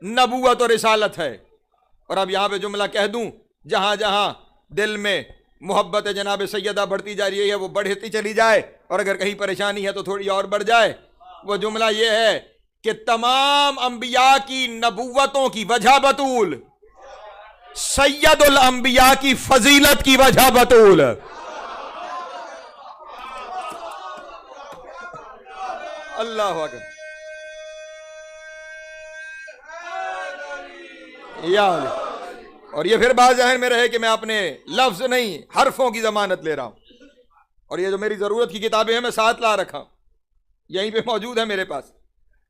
نبوت اور رسالت ہے. اور اب یہاں پہ جملہ کہہ دوں, جہاں جہاں دل میں محبت جناب سیدہ بڑھتی جا رہی ہے وہ بڑھتی چلی جائے, اور اگر کہیں پریشانی ہے تو تھوڑی اور بڑھ جائے. وہ جملہ یہ ہے کہ تمام انبیاء کی نبوتوں کی وجہ بطول, سید الانبیاء کی فضیلت کی وجہ بطول. اللہ اکبر. یا اور یہ پھر بات ذہن میں رہے کہ میں اپنے لفظ نہیں حرفوں کی ضمانت لے رہا ہوں, اور یہ جو میری ضرورت کی کتابیں ہیں میں ساتھ لا رکھا ہوں, یہیں پہ موجود ہے میرے پاس.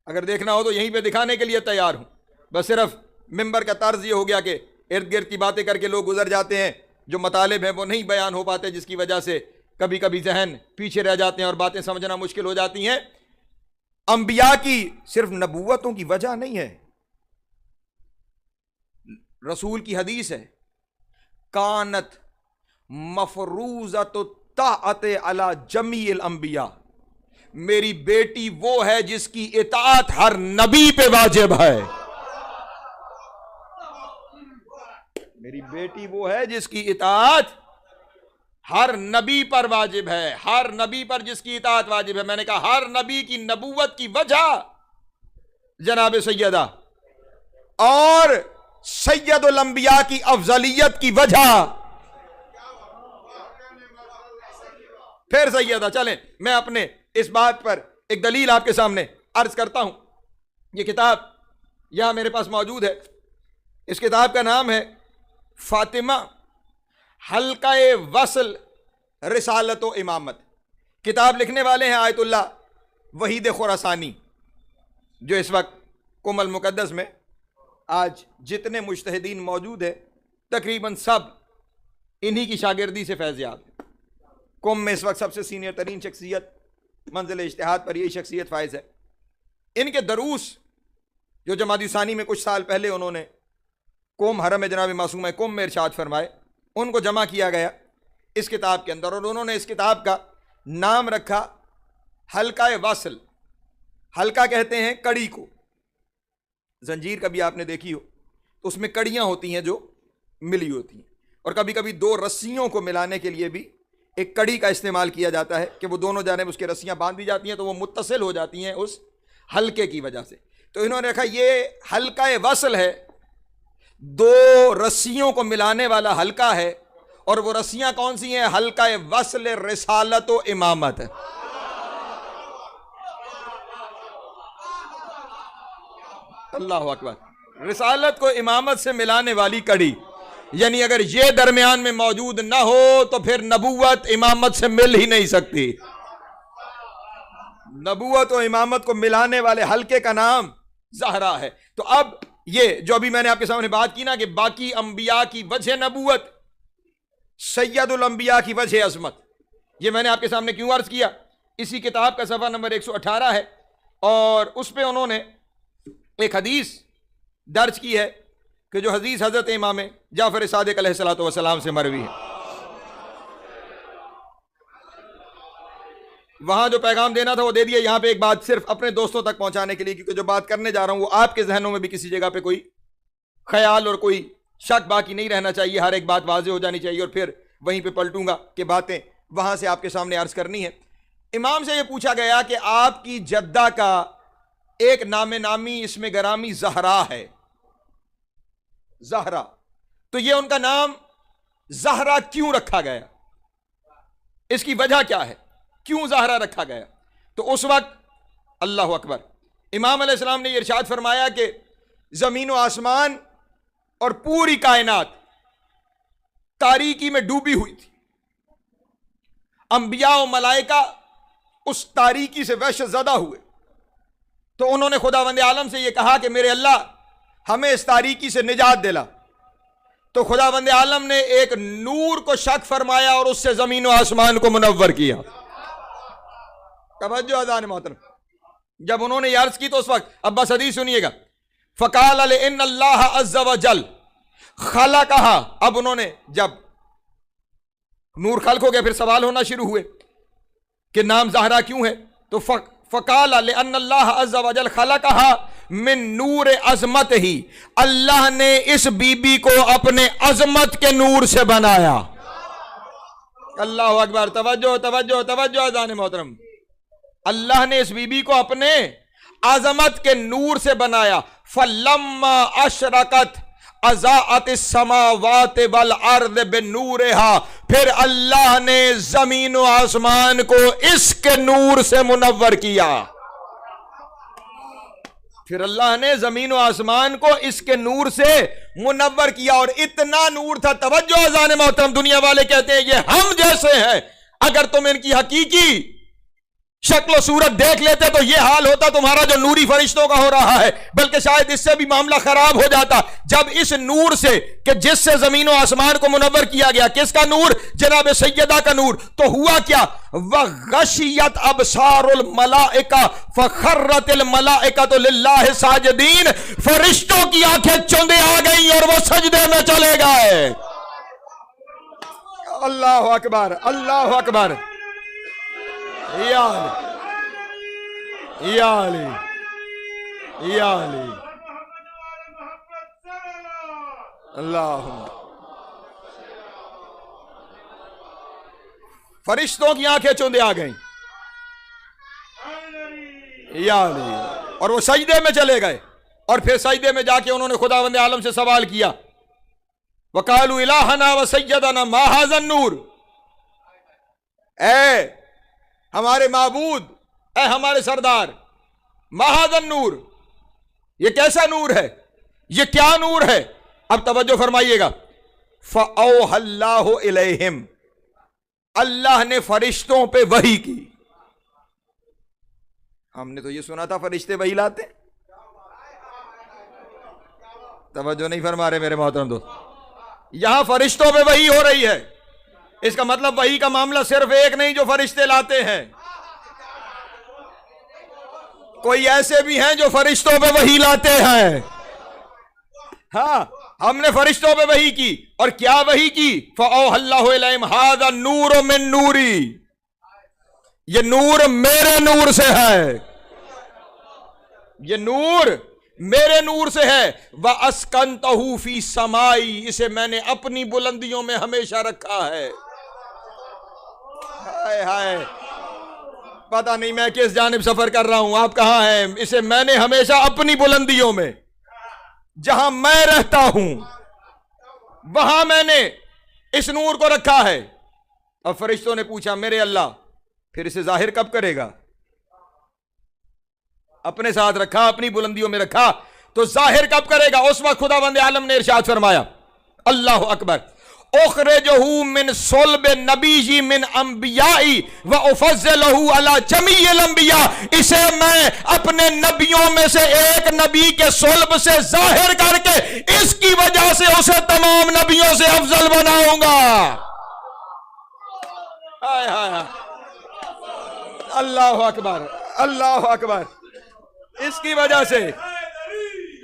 اگر دیکھنا ہو تو یہیں پہ دکھانے کے لیے تیار ہوں. بس صرف ممبر کا طرز یہ ہو گیا کہ ارد گرد کی باتیں کر کے لوگ گزر جاتے ہیں, جو مطالب ہیں وہ نہیں بیان ہو پاتے, جس کی وجہ سے کبھی کبھی ذہن پیچھے رہ جاتے ہیں اور باتیں سمجھنا مشکل ہو جاتی ہیں. انبیاء کی صرف نبوتوں کی وجہ نہیں ہے. رسول کی حدیث ہے, کانت مفروضۃ الطاعۃ علی جمیع الانبیاء. میری بیٹی وہ ہے جس کی اطاعت ہر نبی پہ واجب ہے. میری بیٹی وہ ہے جس کی اطاعت ہر نبی پر واجب ہے. ہر نبی پر جس کی اطاعت واجب ہے. میں نے کہا ہر نبی کی نبوت کی وجہ جناب سیدہ اور سید الانبیاء کی افضلیت کی وجہ پھر سیدہ. چلیں میں اپنے اس بات پر ایک دلیل آپ کے سامنے عرض کرتا ہوں. یہ کتاب یہاں میرے پاس موجود ہے. اس کتاب کا نام ہے فاطمہ حلقہ وصل رسالت و امامت. کتاب لکھنے والے ہیں آیت اللہ وحید خراسانی، جو اس وقت قم المقدس میں آج جتنے مجتہدین موجود ہیں تقریباً سب انہی کی شاگردی سے فیض یاب ہیں. قم میں اس وقت سب سے سینئر ترین شخصیت منزل اجتہاد پر یہی شخصیت فائز ہے. ان کے دروس جو جمادی ثانی میں کچھ سال پہلے انہوں نے قم حرم جناب معصومہ قم میں ارشاد فرمائے، ان کو جمع کیا گیا اس کتاب کے اندر، اور انہوں نے اس کتاب کا نام رکھا حلقہ وصل. حلقہ کہتے ہیں کڑی کو. زنجیر کبھی آپ نے دیکھی ہو تو اس میں کڑیاں ہوتی ہیں جو ملی ہوتی ہیں، اور کبھی کبھی دو رسیوں کو ملانے کے لیے بھی ایک کڑی کا استعمال کیا جاتا ہے کہ وہ دونوں جانب اس کے رسیاں باندھ دی جاتی ہیں تو وہ متصل ہو جاتی ہیں اس حلقے کی وجہ سے. تو انہوں نے رکھا یہ حلقہ وصل ہے، دو رسیوں کو ملانے والا حلقہ ہے. اور وہ رسیاں کون سی ہیں؟ حلقہ وصل رسالت و امامت. اللہ اکبر. رسالت کو امامت سے ملانے والی کڑی، یعنی اگر یہ درمیان میں موجود نہ ہو تو پھر نبوت امامت سے مل ہی نہیں سکتی. نبوت و امامت کو ملانے والے حلقے کا نام زہرا ہے. تو اب یہ جو ابھی میں نے آپ کے سامنے بات کی نا کہ باقی انبیاء کی وجہ نبوت، سید الانبیاء کی وجہ عظمت، یہ میں نے آپ کے سامنے کیوں عرض کیا؟ اسی کتاب کا صفحہ نمبر 118 ہے، اور اس پہ انہوں نے ایک حدیث درج کی ہے کہ جو حدیث حضرت امام جعفر صادق علیہ السلام سے مروی ہے. وہاں جو پیغام دینا تھا وہ دے دیا. یہاں پہ ایک بات صرف اپنے دوستوں تک پہنچانے کے لیے، کیونکہ جو بات کرنے جا رہا ہوں وہ آپ کے ذہنوں میں بھی کسی جگہ پہ کوئی خیال اور کوئی شک باقی نہیں رہنا چاہیے. ہر ایک بات واضح ہو جانی چاہیے، اور پھر وہیں پہ پلٹوں گا کہ باتیں وہاں سے آپ کے سامنے عرض کرنی ہے. امام سے یہ پوچھا گیا کہ آپ کی جدہ کا ایک نام نامی اسم گرامی زہرا ہے. زہرا، تو یہ ان کا نام زہرا کیوں رکھا گیا؟ اس کی وجہ کیا ہے؟ کیوں زہرا رکھا گیا؟ تو اس وقت اللہ اکبر امام علیہ السلام نے یہ ارشاد فرمایا کہ زمین و آسمان اور پوری کائنات تاریکی میں ڈوبی ہوئی تھی. انبیاء و ملائکہ اس تاریکی سے وحشت زدہ ہوئے، تو انہوں نے خداوند عالم سے یہ کہا کہ میرے اللہ ہمیں اس تاریکی سے نجات دلا. تو خداوند عالم نے ایک نور کو شق فرمایا اور اس سے زمین و آسمان کو منور کیا. توجہ اذان محترم. جب انہوں نے یہ عرض کی تو اس وقت اب بس حدیث سنیے گا. فقال لئن اللہ عز وجل خلقہا. اب انہوں نے جب نور خلق ہو گیا پھر سوال ہونا شروع ہوئے کہ نام زہرا کیوں ہے. تو فقال لئن اللہ عز وجل خلقہا من نور عظمت ہی، اللہ نے اس بی بی کو اپنے عظمت کے نور سے بنایا. اللہ اکبر. توجہ توجہ توجہ اذان محترم. اللہ نے اس بی بی کو اپنے عظمت کے نور سے بنایا. فلما اشرقت اضاءت السماوات والارض بنورہا، پھر اللہ نے زمین و آسمان کو اس کے نور سے منور کیا. پھر اللہ نے زمین و آسمان کو اس کے نور سے منور کیا. اور اتنا نور تھا. توجہ اذان محترم. دنیا والے کہتے ہیں یہ ہم جیسے ہیں، اگر تم ان کی حقیقی شکل و صورت دیکھ لیتے تو یہ حال ہوتا تمہارا جو نوری فرشتوں کا ہو رہا ہے، بلکہ شاید اس سے بھی معاملہ خراب ہو جاتا. جب اس نور سے کہ جس سے زمین و آسمان کو منور کیا گیا، کس کا نور؟ جناب سیدہ کا نور. تو ہوا کیا؟ وَغَشِيَتْ أَبْصَارُ الْمَلَائِكَةِ فَخَرَّتِ الْمَلَائِكَةُ لِلَّهِ ساجدین. فرشتوں کی آنکھیں چوندے آ گئیں اور وہ سجدے میں چلے گئے. اللہ اکبر اللہ اکبر. یا علی یا علی یا علی. اللہم. فرشتوں کی آنکھیں چوندے آ گئیں یا علی، اور وہ سجدے میں چلے گئے. اور پھر سجدے میں جا کے انہوں نے خداوند عالم سے سوال کیا، وقالوا الہنا و سیدنا ما ھذا النور، اے ہمارے معبود، اے ہمارے سردار، ما ھذا النور، یہ کیسا نور ہے، یہ کیا نور ہے؟ اب توجہ فرمائیے گا، فَأَوْحَى اللَّهُ إِلَيْهِمْ، اللہ نے فرشتوں پہ وحی کی۔ ہم نے تو یہ سنا تھا فرشتے وحی لاتے، توجہ نہیں فرما رہے میرے محترم دوست، یہاں فرشتوں پہ وحی ہو رہی ہے، اس کا مطلب وحی کا معاملہ صرف ایک نہیں جو فرشتے لاتے ہیں، کوئی ایسے بھی ہیں جو فرشتوں پہ وحی لاتے ہیں۔ ہاں ہم نے فرشتوں پہ وحی کی، اور کیا وحی کی؟ فَأَوْحَى اللَّهُ إِلَيْهِمْ هَذَا النُّورُ مِن نُّورِي، یہ نور میرے نور سے ہے، یہ نور میرے نور سے ہے، وَأَسْكَنْتَهُ فِي سَمَائِي، اسے میں نے اپنی بلندیوں میں ہمیشہ رکھا ہے۔ ہائے ہائے، پتہ نہیں میں کس جانب سفر کر رہا ہوں، آپ کہاں ہیں؟ اسے میں نے ہمیشہ اپنی بلندیوں میں، جہاں میں رہتا ہوں وہاں میں نے اس نور کو رکھا ہے۔ اب فرشتوں نے پوچھا، میرے اللہ پھر اسے ظاہر کب کرے گا؟ اپنے ساتھ رکھا، اپنی بلندیوں میں رکھا، تو ظاہر کب کرے گا؟ اس وقت خداوند عالم نے ارشاد فرمایا، اللہ اکبر، اخرجہ من صلب نبی من انبیائی و افضلہ علی جمیع الانبیاء، اسے میں اپنے نبیوں میں سے ایک نبی کے صلب سے ظاہر کر کے اس کی وجہ سے اسے تمام نبیوں سے افضل بناؤں گا۔ ہائے ہائے، اللہ اکبر، اللہ اکبر، اس کی وجہ سے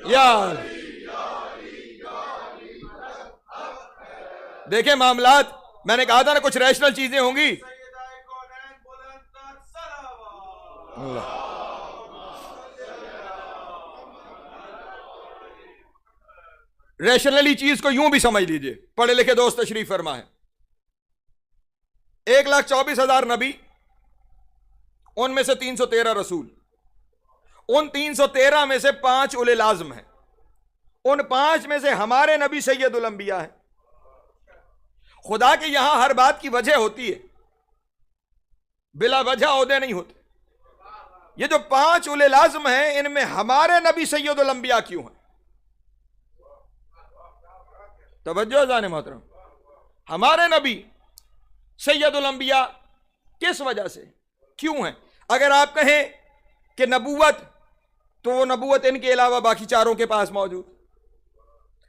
یار دیکھیں معاملات، میں نے کہا تھا نا کچھ ریشنل چیزیں ہوں گی۔ ریشنلی چیز کو یوں بھی سمجھ لیجئے، پڑھے لکھے دوست تشریف فرما ہے، 1,24,000 نبی، ان میں سے 313 رسول، ان 313 میں سے 5 اولے لازم ہیں، ان 5 میں سے ہمارے نبی سید الانبیاء ہیں۔ خدا کے یہاں ہر بات کی وجہ ہوتی ہے، بلا وجہ عہدے نہیں ہوتے۔ یہ جو 5 اولے لازم ہیں، ان میں ہمارے نبی سید الانبیاء کیوں ہیں؟ توجہ جانے محترم، ہمارے نبی سید الانبیاء کس وجہ سے کیوں ہیں؟ اگر آپ کہیں کہ نبوت، تو وہ نبوت ان کے علاوہ باقی چاروں کے پاس موجود۔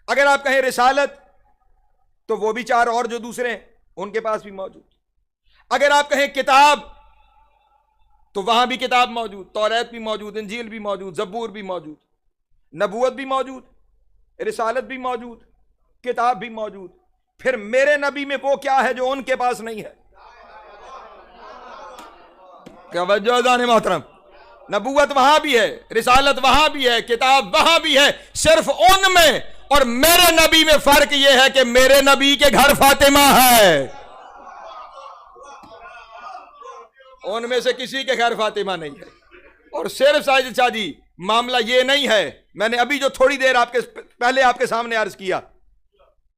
اگر آپ کہیں رسالت، تو وہ بھی 4 اور جو دوسرے ہیں ان کے پاس بھی موجود۔ اگر آپ کہیں کتاب، تو وہاں بھی کتاب موجود، توریت بھی موجود، انجیل بھی موجود، زبور بھی موجود، نبوت بھی موجود، رسالت بھی موجود، کتاب بھی موجود۔ پھر میرے نبی میں وہ کیا ہے جو ان کے پاس نہیں ہے؟ توجہ دانے محترم، نبوت وہاں بھی ہے، رسالت وہاں بھی ہے، کتاب وہاں بھی ہے، صرف ان میں اور میرے نبی میں فرق یہ ہے کہ میرے نبی کے گھر فاطمہ ہے، ان میں سے کسی کے گھر فاطمہ نہیں ہے۔ اور صرف ساجد شاہ جی، معاملہ یہ نہیں ہے، میں نے ابھی جو تھوڑی دیر پہلے آپ کے سامنے عرض کیا،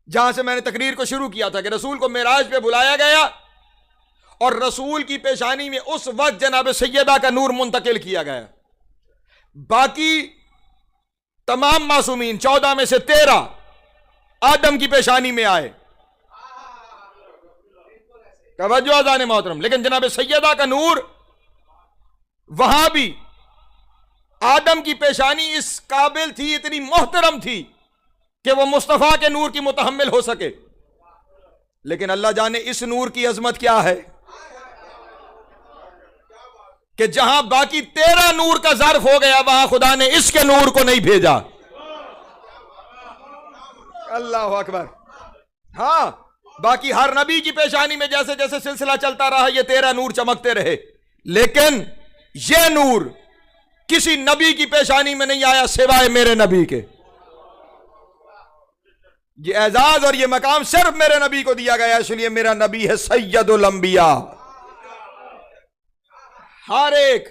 جہاں سے میں نے تقریر کو شروع کیا تھا کہ رسول کو معراج پہ بلایا گیا اور رسول کی پیشانی میں اس وقت جناب سیدہ کا نور منتقل کیا گیا، باقی تمام معصومین 14 میں سے 13 آدم کی پیشانی میں آئے، توجہ اذان محترم، لیکن جناب سیدہ کا نور وہاں بھی آدم کی پیشانی اس قابل تھی، اتنی محترم تھی کہ وہ مصطفیٰ کے نور کی متحمل ہو سکے، لیکن اللہ جانے اس نور کی عظمت کیا ہے کہ جہاں باقی 13 نور کا ظرف ہو گیا، وہاں خدا نے اس کے نور کو نہیں بھیجا۔ اللہ اکبر، ہاں باقی ہر نبی کی پیشانی میں جیسے جیسے سلسلہ چلتا رہا یہ 13 نور چمکتے رہے، لیکن یہ نور کسی نبی کی پیشانی میں نہیں آیا سوائے میرے نبی کے۔ یہ اعزاز اور یہ مقام صرف میرے نبی کو دیا گیا، اس لیے میرا نبی ہے سید الانبیاء، ہر ایک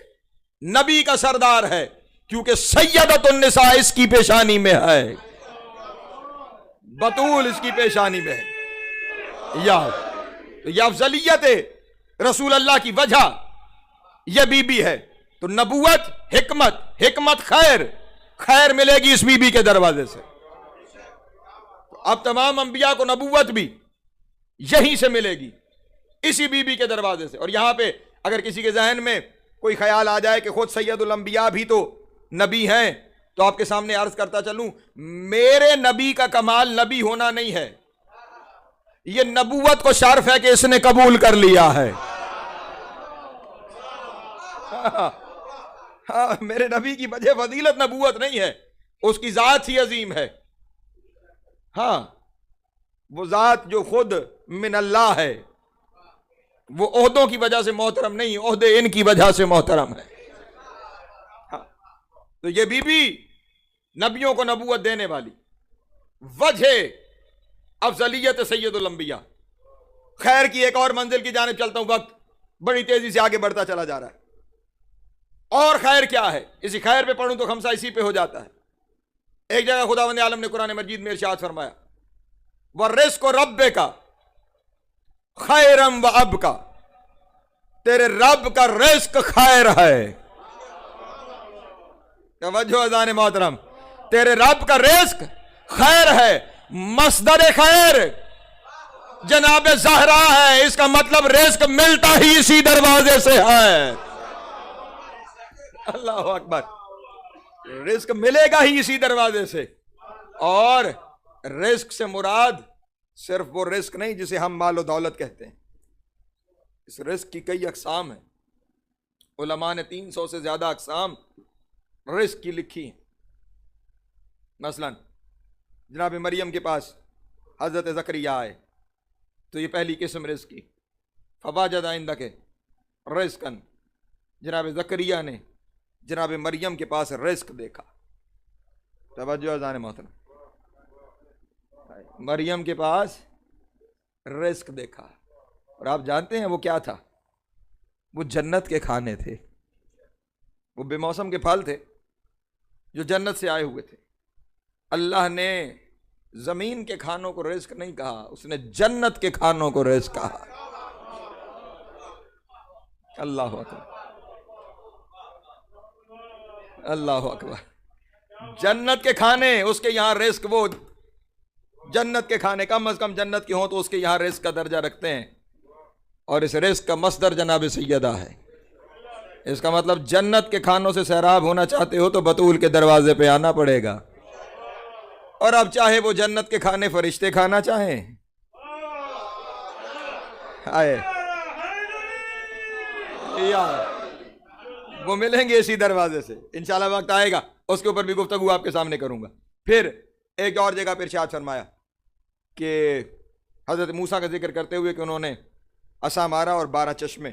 نبی کا سردار ہے، کیونکہ سیدۃ النساء اس کی پیشانی میں ہے، بطول اس کی پیشانی میں ہے۔ یہ افضلیت رسول اللہ کی وجہ یہ بی بی ہے۔ تو نبوت حکمت خیر ملے گی اس بی بی کے دروازے سے۔ اب تمام انبیاء کو نبوت بھی یہیں سے ملے گی، اسی بی بی کے دروازے سے۔ اور یہاں پہ اگر کسی کے ذہن میں کوئی خیال آ جائے کہ خود سید الانبیاء بھی تو نبی ہیں، تو آپ کے سامنے عرض کرتا چلوں، میرے نبی کا کمال نبی ہونا نہیں ہے، یہ نبوت کو شرف ہے کہ اس نے قبول کر لیا ہے۔ ہاں، میرے نبی کی وجہ فضیلت نبوت نہیں ہے، اس کی ذات ہی عظیم ہے۔ ہاں، وہ ذات جو خود من اللہ ہے، وہ عہدوں کی وجہ سے محترم نہیں، عہدے ان کی وجہ سے محترم ہے۔ ہاں، تو یہ بی بی نبیوں کو نبوت دینے والی وجہ افضلیت سید الانبیاء۔ خیر کی ایک اور منزل کی جانب چلتا ہوں، وقت بڑی تیزی سے آگے بڑھتا چلا جا رہا ہے۔ اور خیر کیا ہے؟ اسی خیر پہ پڑھوں تو خمسہ اسی پہ ہو جاتا ہے۔ ایک جگہ خداوند عالم نے قرآن مجید میں ارشاد فرمایا، وَالرِّزْقُ رَبِّكَ خَيْرًا وَأَبْقَىٰ، تیرے رب کا رزق خیر ہے۔ توجہ اذان محترم، تیرے رب کا رزق خیر ہے، مصدر خیر جناب زہرا ہے، اس کا مطلب رزق ملتا ہی اسی دروازے سے ہے۔ اللہ اکبر، رزق ملے گا ہی اسی دروازے سے۔ اور رزق سے مراد صرف وہ رزق نہیں جسے ہم مال و دولت کہتے ہیں، اس رزق کی کئی اقسام ہیں۔ علماء نے 300 سے زیادہ اقسام رزق کی لکھی ہیں۔ مثلا جناب مریم کے پاس حضرت زکریا آئے تو یہ پہلی قسم رزق کی، فواجد عندک رزقا، جناب زکریا نے جناب مریم کے پاس رزق دیکھا۔ توجہ اذان محترم، مریم کے پاس رزق دیکھا، اور آپ جانتے ہیں وہ کیا تھا؟ وہ جنت کے کھانے تھے، وہ بے موسم کے پھل تھے جو جنت سے آئے ہوئے تھے۔ اللہ نے زمین کے کھانوں کو رزق نہیں کہا، اس نے جنت کے کھانوں کو رزق کہا۔ اللہ اکبر، اللہ اکبر، جنت کے کھانے اس کے یہاں رزق، وہ جنت کے کھانے کم از کم جنت کے ہوں تو اس کے یہاں رزق کا درجہ رکھتے ہیں، اور اس رزق کا مصدر جناب سیدہ ہے۔ اس کا مطلب جنت کے کھانوں سے سیراب ہونا چاہتے ہو تو بطول کے دروازے پہ آنا پڑے گا، اور اب چاہے وہ جنت کے کھانے فرشتے کھانا چاہیں، آئے یا وہ ملیں گے اسی دروازے سے۔ انشاءاللہ وقت آئے گا اس کے اوپر بھی گفتگو آپ کے سامنے کروں گا۔ پھر ایک اور جگہ پہ ارشاد فرمایا کہ حضرت موسیٰ کا ذکر کرتے ہوئے کہ انہوں نے عصا مارا اور 12 چشمے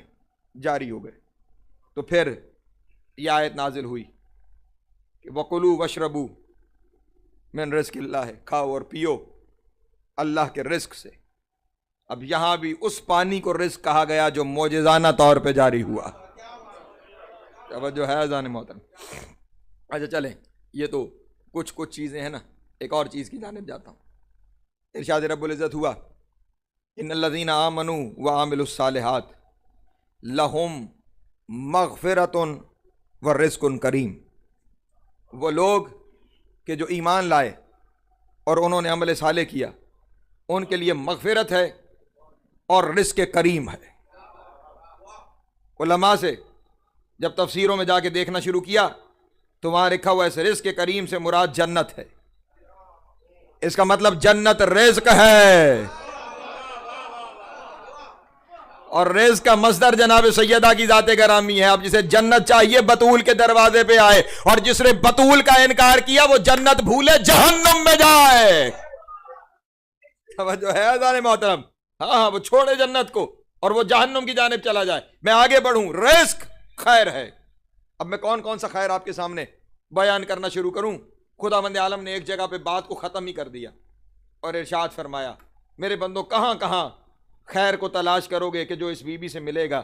جاری ہو گئے، تو پھر یہ آیت نازل ہوئی کہ وَقُلُوا وَاشْرَبُوا مِن رِزْقِ اللَّہِ، کھاؤ اور پیو اللہ کے رزق سے۔ اب یہاں بھی اس پانی کو رزق کہا گیا جو معجزانہ طور پہ جاری ہوا۔ توجہ ہے اذان محترم؟ اچھا چلیں، یہ تو کچھ چیزیں ہیں نا، ایک اور چیز کی جانب جاتا ہوں۔ ارشاد رب العزت ہوا، ان الذین آمنوا وعملوا الصالحات لہم مغفرۃ ورزق کریم۔ وہ لوگ کہ جو ایمان لائے اور انہوں نے عمل صالح کیا، ان کے لیے مغفرت ہے اور رزق کریم ہے۔ علماء سے جب تفسیروں میں جا کے دیکھنا شروع کیا تو وہاں لکھا ہوا ہے رزق کریم سے مراد جنت ہے۔ اس کا مطلب جنت رزق ہے، اور رزق کا مصدر جناب سیدہ کی ذات گرامی ہے۔ اب جسے جنت چاہیے بطول کے دروازے پہ آئے، اور جس نے بطول کا انکار کیا وہ جنت بھولے جہنم میں جائے۔ توجہ ہے اذان محترم؟ ہاں، وہ چھوڑے جنت کو اور وہ جہنم کی جانب چلا جائے۔ میں آگے بڑھوں، رزق خیر ہے۔ اب میں کون سا خیر آپ کے سامنے بیان کرنا شروع کروں؟ خداوند عالم نے ایک جگہ پہ بات کو ختم ہی کر دیا اور ارشاد فرمایا، میرے بندو کہاں کہاں خیر کو تلاش کرو گے کہ جو اس بی بی سے ملے گا؟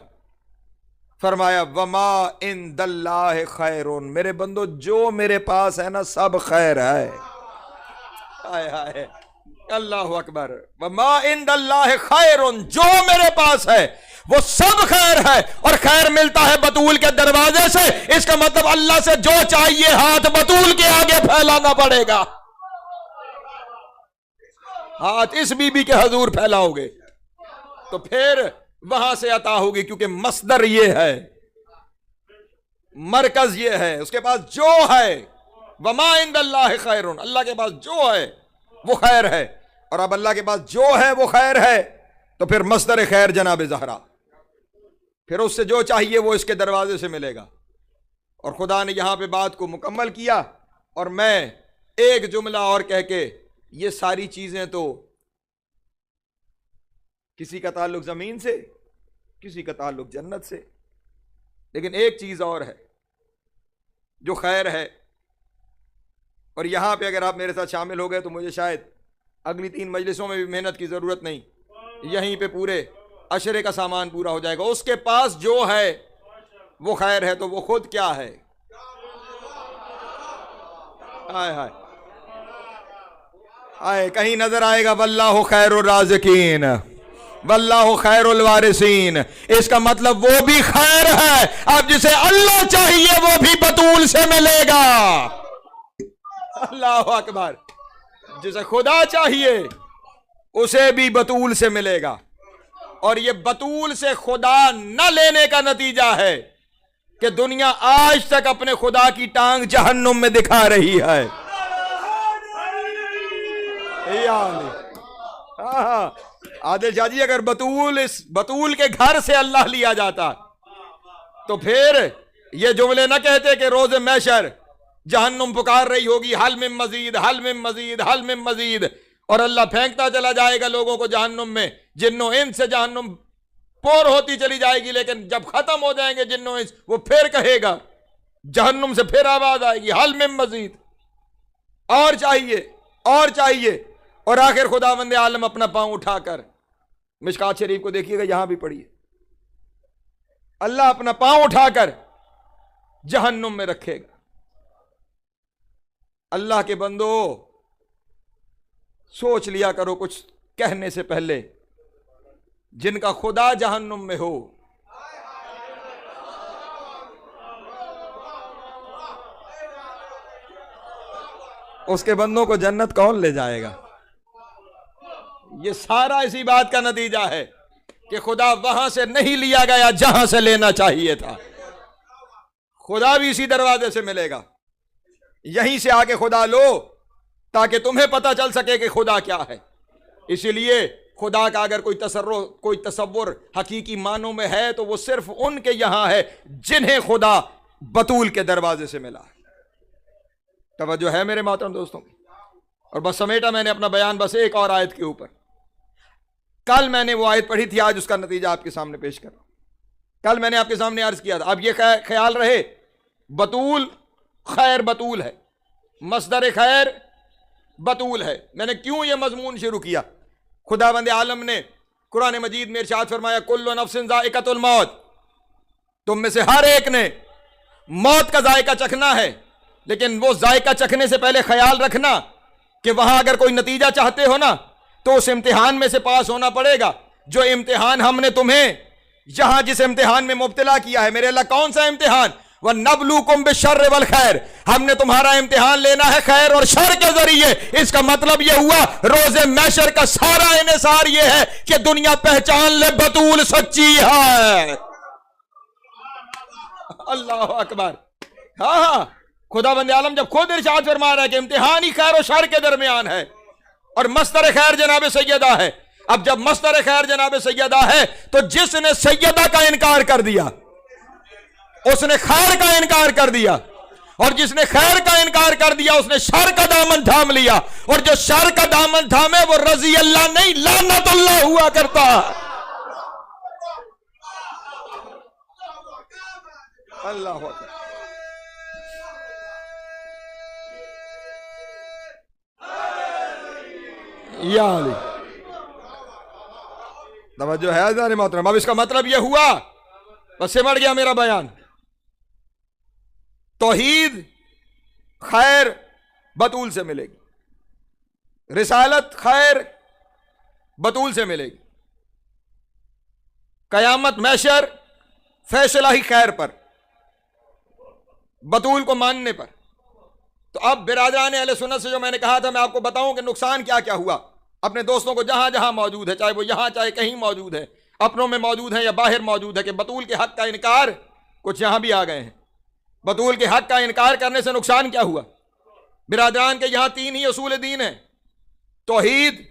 فرمایا وما عند اللہ خیر، میرے بندو جو میرے پاس ہے نا سب خیر ہے. ہائے ہائے اللہ اکبر. وما عند اللہ خیر، جو میرے پاس ہے وہ سب خیر ہے، اور خیر ملتا ہے بطول کے دروازے سے. اس کا مطلب اللہ سے جو چاہیے ہاتھ بطول کے آگے پھیلانا پڑے گا. ہاتھ اس بی بی کے حضور پھیلاؤ گے تو پھر وہاں سے عطا ہوگی، کیونکہ مصدر یہ ہے، مرکز یہ ہے. اس کے پاس جو ہے وما عند اللہ خیر، اللہ کے پاس جو ہے وہ خیر ہے. اور اب اللہ کے پاس جو ہے وہ خیر ہے تو پھر مصدر خیر جناب زہرا، پھر اس سے جو چاہیے وہ اس کے دروازے سے ملے گا. اور خدا نے یہاں پہ بات کو مکمل کیا. اور میں ایک جملہ اور کہہ کے، یہ ساری چیزیں تو کسی کا تعلق زمین سے، کسی کا تعلق جنت سے، لیکن ایک چیز اور ہے جو خیر ہے. اور یہاں پہ اگر آپ میرے ساتھ شامل ہو گئے تو مجھے شاید اگلی 3 مجلسوں میں بھی محنت کی ضرورت نہیں، یہیں پہ پورے عشرے کا سامان پورا ہو جائے گا. اس کے پاس جو ہے وہ خیر ہے، تو وہ خود کیا ہے؟ ہائے ہائے آئے کہیں نظر آئے گا واللہ خیر الرازقین واللہ خیر الوارثین. اس کا مطلب وہ بھی خیر ہے، اب جسے اللہ چاہیے وہ بھی بطول سے ملے گا. اللہ اکبر. جسے خدا چاہیے اسے بھی بطول سے ملے گا. اور یہ بطول سے خدا نہ لینے کا نتیجہ ہے کہ دنیا آج تک اپنے خدا کی ٹانگ جہنم میں دکھا رہی ہے. عادل شاہ جی، اگر بطول کے گھر سے اللہ لیا جاتا تو پھر یہ جملے نہ کہتے کہ روز محشر جہنم پکار رہی ہوگی حل من مزید حل من مزید حل من مزید، اور اللہ پھینکتا چلا جائے گا لوگوں کو جہنم میں. جنوں انس سے جہنم پور ہوتی چلی جائے گی، لیکن جب ختم ہو جائیں گے جنوں انس، وہ پھر کہے گا جہنم سے، پھر آواز آئے گی حل من مزید، اور چاہیے اور چاہیے. اور آخر خداوند عالم اپنا پاؤں اٹھا کر، مشکات شریف کو دیکھیے گا یہاں بھی پڑھیے، اللہ اپنا پاؤں اٹھا کر جہنم میں رکھے گا. اللہ کے بندو سوچ لیا کرو کچھ کہنے سے پہلے، جن کا خدا جہنم میں ہو. اس کے بندوں کو جنت کون لے جائے گا؟ یہ سارا اسی بات کا نتیجہ ہے کہ خدا وہاں سے نہیں لیا گیا جہاں سے لینا چاہیے تھا. خدا بھی اسی دروازے سے ملے گا. یہیں سے آ کے خدا لو تاکہ تمہیں پتہ چل سکے کہ خدا کیا ہے. اسی لیے خدا کا اگر کوئی تصور حقیقی معنوں میں ہے تو وہ صرف ان کے یہاں ہے جنہیں خدا بطول کے دروازے سے ملا. توجہ ہے میرے محترم دوستوں کی؟ اور بس سمیٹا میں نے اپنا بیان بس ایک اور آیت کے اوپر. کل میں نے وہ آیت پڑھی تھی، آج اس کا نتیجہ آپ کے سامنے پیش کر رہا ہوں. کل میں نے آپ کے سامنے عرض کیا تھا، اب یہ خیال رہے بطول خیر بطول ہے، مصدر خیر بطول ہے. میں نے کیوں یہ مضمون شروع کیا؟ خداوند عالم نے قرآن مجید میں ارشاد فرمایا کل نفس ذائقۃ الموت، تم میں سے ہر ایک نے موت کا ذائقہ چکھنا ہے، لیکن وہ ذائقہ چکھنے سے پہلے خیال رکھنا کہ وہاں اگر کوئی نتیجہ چاہتے ہو نا تو اس امتحان میں سے پاس ہونا پڑے گا. جو امتحان ہم نے تمہیں یہاں جس امتحان میں مبتلا کیا ہے، میرے اللہ کون سا امتحان؟ وَنَبْلُوكُمْ بِالشَّرِّ وَالْخَيْرِ، ہم نے تمہارا امتحان لینا ہے خیر اور شر کے ذریعے. اس کا مطلب یہ ہوا روز محشر کا سارا انحصار یہ ہے کہ دنیا پہچان لے بطول سچی ہے. اللہ اکبر. ہاں خداوند عالم جب خود ارشاد فرما رہا ہے کہ امتحان ہی خیر و شر کے درمیان ہے، اور مصدر خیر جناب سیدہ ہے. اب جب مصدر خیر جناب سیدہ ہے تو جس نے سیدہ کا انکار کر دیا اس نے خیر کا انکار کر دیا، اور جس نے خیر کا انکار کر دیا اس نے شر کا دامن تھام لیا، اور جو شر کا دامن تھامے وہ رضی اللہ نہیں لعنت اللہ ہوا کرتا. اللہ اکبر. یا علی توجہ ہے حضرات محترم. اب اس کا مطلب یہ ہوا بس سمجھ گیا میرا بیان. توحید خیر بطول سے ملے گی, رسالت خیر بطول سے ملے گی, قیامت محشر فیصلہ ہی خیر پر, بطول کو ماننے پر. تو اب برادران اہل سنت سے جو میں نے کہا تھا, میں آپ کو بتاؤں کہ نقصان کیا کیا ہوا. اپنے دوستوں کو جہاں جہاں موجود ہے, چاہے وہ یہاں چاہے کہیں موجود ہے, اپنوں میں موجود ہیں یا باہر موجود ہے, کہ بطول کے حق کا انکار, کچھ یہاں بھی آ گئے ہیں, بطول کے حق کا انکار کرنے سے نقصان کیا ہوا. برادران کے یہاں 3 ہی اصول دین ہیں, توحید,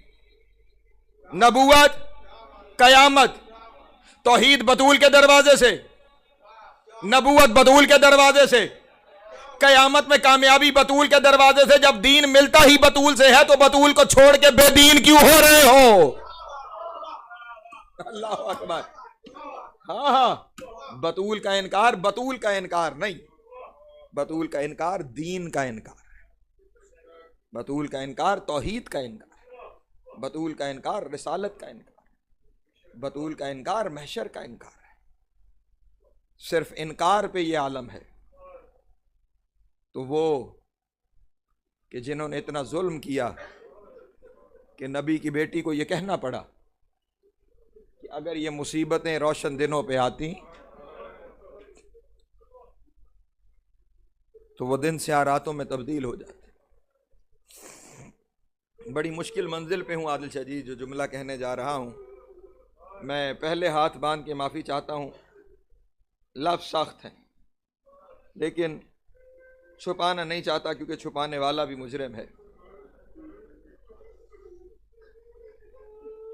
نبوت, قیامت. توحید بطول کے دروازے سے, نبوت بطول کے دروازے سے, قیامت میں کامیابی بطول کے دروازے سے. جب دین ملتا ہی بطول سے ہے تو بطول کو چھوڑ کے بے دین کیوں ہو رہے ہو؟ اللہ اکبر. ہاں ہاں, بطول کا انکار, بطول کا انکار نہیں, بطول کا انکار دین کا انکار ہے. بطول کا انکار توحید کا انکار, بطول کا انکار رسالت کا انکار, بطول کا انکار محشر کا انکار ہے. صرف انکار پہ یہ عالم ہے. تو وہ کہ جنہوں نے اتنا ظلم کیا کہ نبی کی بیٹی کو یہ کہنا پڑا کہ اگر یہ مصیبتیں روشن دنوں پہ آتی تو وہ دن سیاہ راتوں میں تبدیل ہو جاتے. بڑی مشکل منزل پہ ہوں عادل شاہ جی, جو جملہ کہنے جا رہا ہوں. میں پہلے ہاتھ باندھ کے معافی چاہتا ہوں, لفظ سخت ہیں لیکن چھپانا نہیں چاہتا, کیونکہ چھپانے والا بھی مجرم ہے.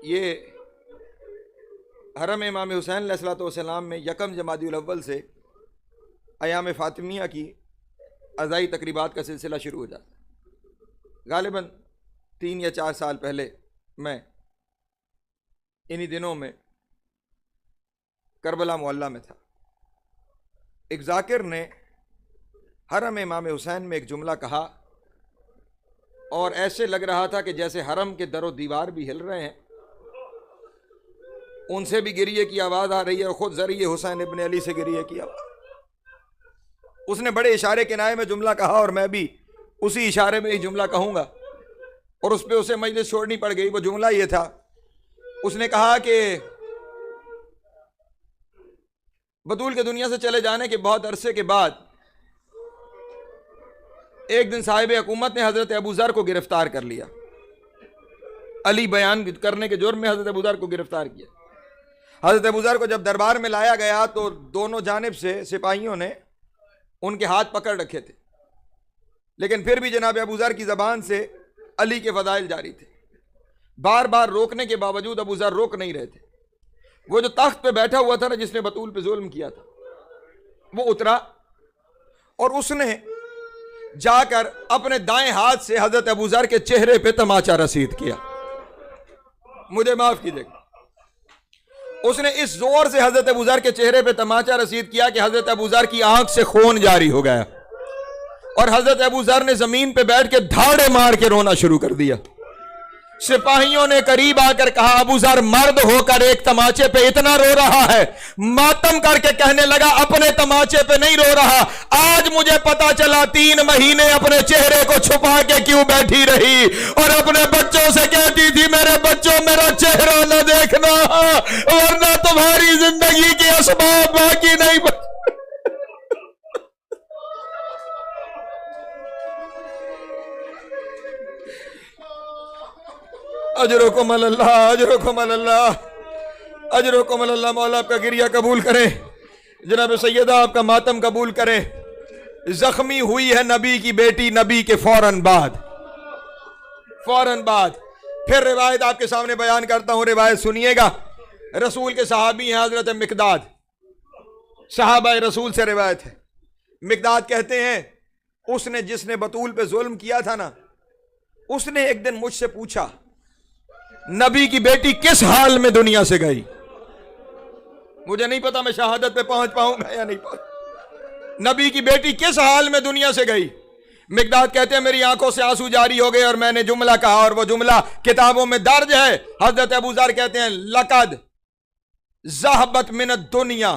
یہ حرم امام حسین علیہ الصلوۃ والسلام میں 1 جمادی الاول سے ایام فاطمیہ کی عزائی تقریبات کا سلسلہ شروع ہو جاتا ہے. غالباً 3 یا 4 سال پہلے میں انہی دنوں میں کربلا محلہ میں تھا. ایک ذاکر نے حرم امام حسین میں ایک جملہ کہا, اور ایسے لگ رہا تھا کہ جیسے حرم کے در و دیوار بھی ہل رہے ہیں, ان سے بھی گریے کی آواز آ رہی ہے, اور خود ذریعہ حسین ابن علی سے گریے کی آواز. اس نے بڑے اشارے کنائے میں جملہ کہا, اور میں بھی اسی اشارے میں یہ جملہ کہوں گا, اور اس پہ اسے مجلس چھوڑنی پڑ گئی. وہ جملہ یہ تھا, اس نے کہا کہ بطول کے دنیا سے چلے جانے کے بہت عرصے کے بعد ایک دن صاحب حکومت نے حضرت ابو ذر کو گرفتار کر لیا. علی بیان کرنے کے جرم میں حضرت ابو ذر کو گرفتار کیا. حضرت ابو ذر کو جب دربار میں لایا گیا تو دونوں جانب سے سپاہیوں نے ان کے ہاتھ پکڑ رکھے تھے, لیکن پھر بھی جناب ابو ذر کی زبان سے علی کے فضائل جاری تھے. بار بار روکنے کے باوجود ابو ذر روک نہیں رہے تھے. وہ جو تخت پہ بیٹھا ہوا تھا نا, جس نے بطول پہ ظلم کیا تھا, وہ اترا اور اس نے جا کر اپنے دائیں ہاتھ سے حضرت ابو ذر کے چہرے پہ تماچا رسید کیا. مجھے معاف کیجیے گا, اس نے اس زور سے حضرت ابو ذر کے چہرے پہ تماچا رسید کیا کہ حضرت ابو ذر کی آنکھ سے خون جاری ہو گیا, اور حضرت ابو ذر نے زمین پہ بیٹھ کے دھاڑے مار کے رونا شروع کر دیا. سپاہیوں نے قریب آ کر کہا, ابو ذر مرد ہو کر ایک تماچے پہ اتنا رو رہا ہے. ماتم کر کے کہنے لگا, اپنے تماچے پہ نہیں رو رہا, آج مجھے پتا چلا 3 مہینے اپنے چہرے کو چھپا کے کیوں بیٹھی رہی, اور اپنے بچوں سے کہتی تھی میرے بچوں میرا چہرہ نہ دیکھنا, ورنہ تمہاری زندگی کے اسباب باقی نہیں بچ. اجرکم اللہ, اجرکم اللہ, اجرکم اللہ. مولا آپ کا گریہ قبول کرے, جناب سیدہ آپ کا ماتم قبول کرے. زخمی ہوئی ہے نبی کی بیٹی نبی کے فوراً بعد. پھر روایت آپ کے سامنے بیان کرتا ہوں, روایت سنیے گا. رسول کے صحابی ہیں حضرت مقداد, صحابہ رسول سے روایت ہے. مقداد کہتے ہیں, اس نے جس نے بطول پہ ظلم کیا تھا نا, اس نے ایک دن مجھ سے پوچھا نبی کی بیٹی کس حال میں دنیا سے گئی. مجھے نہیں پتا میں شہادت پہ پہنچ پاؤں گا یا نہیں پاؤں. نبی کی بیٹی کس حال میں دنیا سے گئی. مقداد کہتے ہیں میری آنکھوں سے آنسو جاری ہو گئے, اور میں نے جملہ کہا, اور وہ جملہ کتابوں میں درج ہے. حضرت ابو ذر کہتے ہیں لقد ذہبت من الدنیا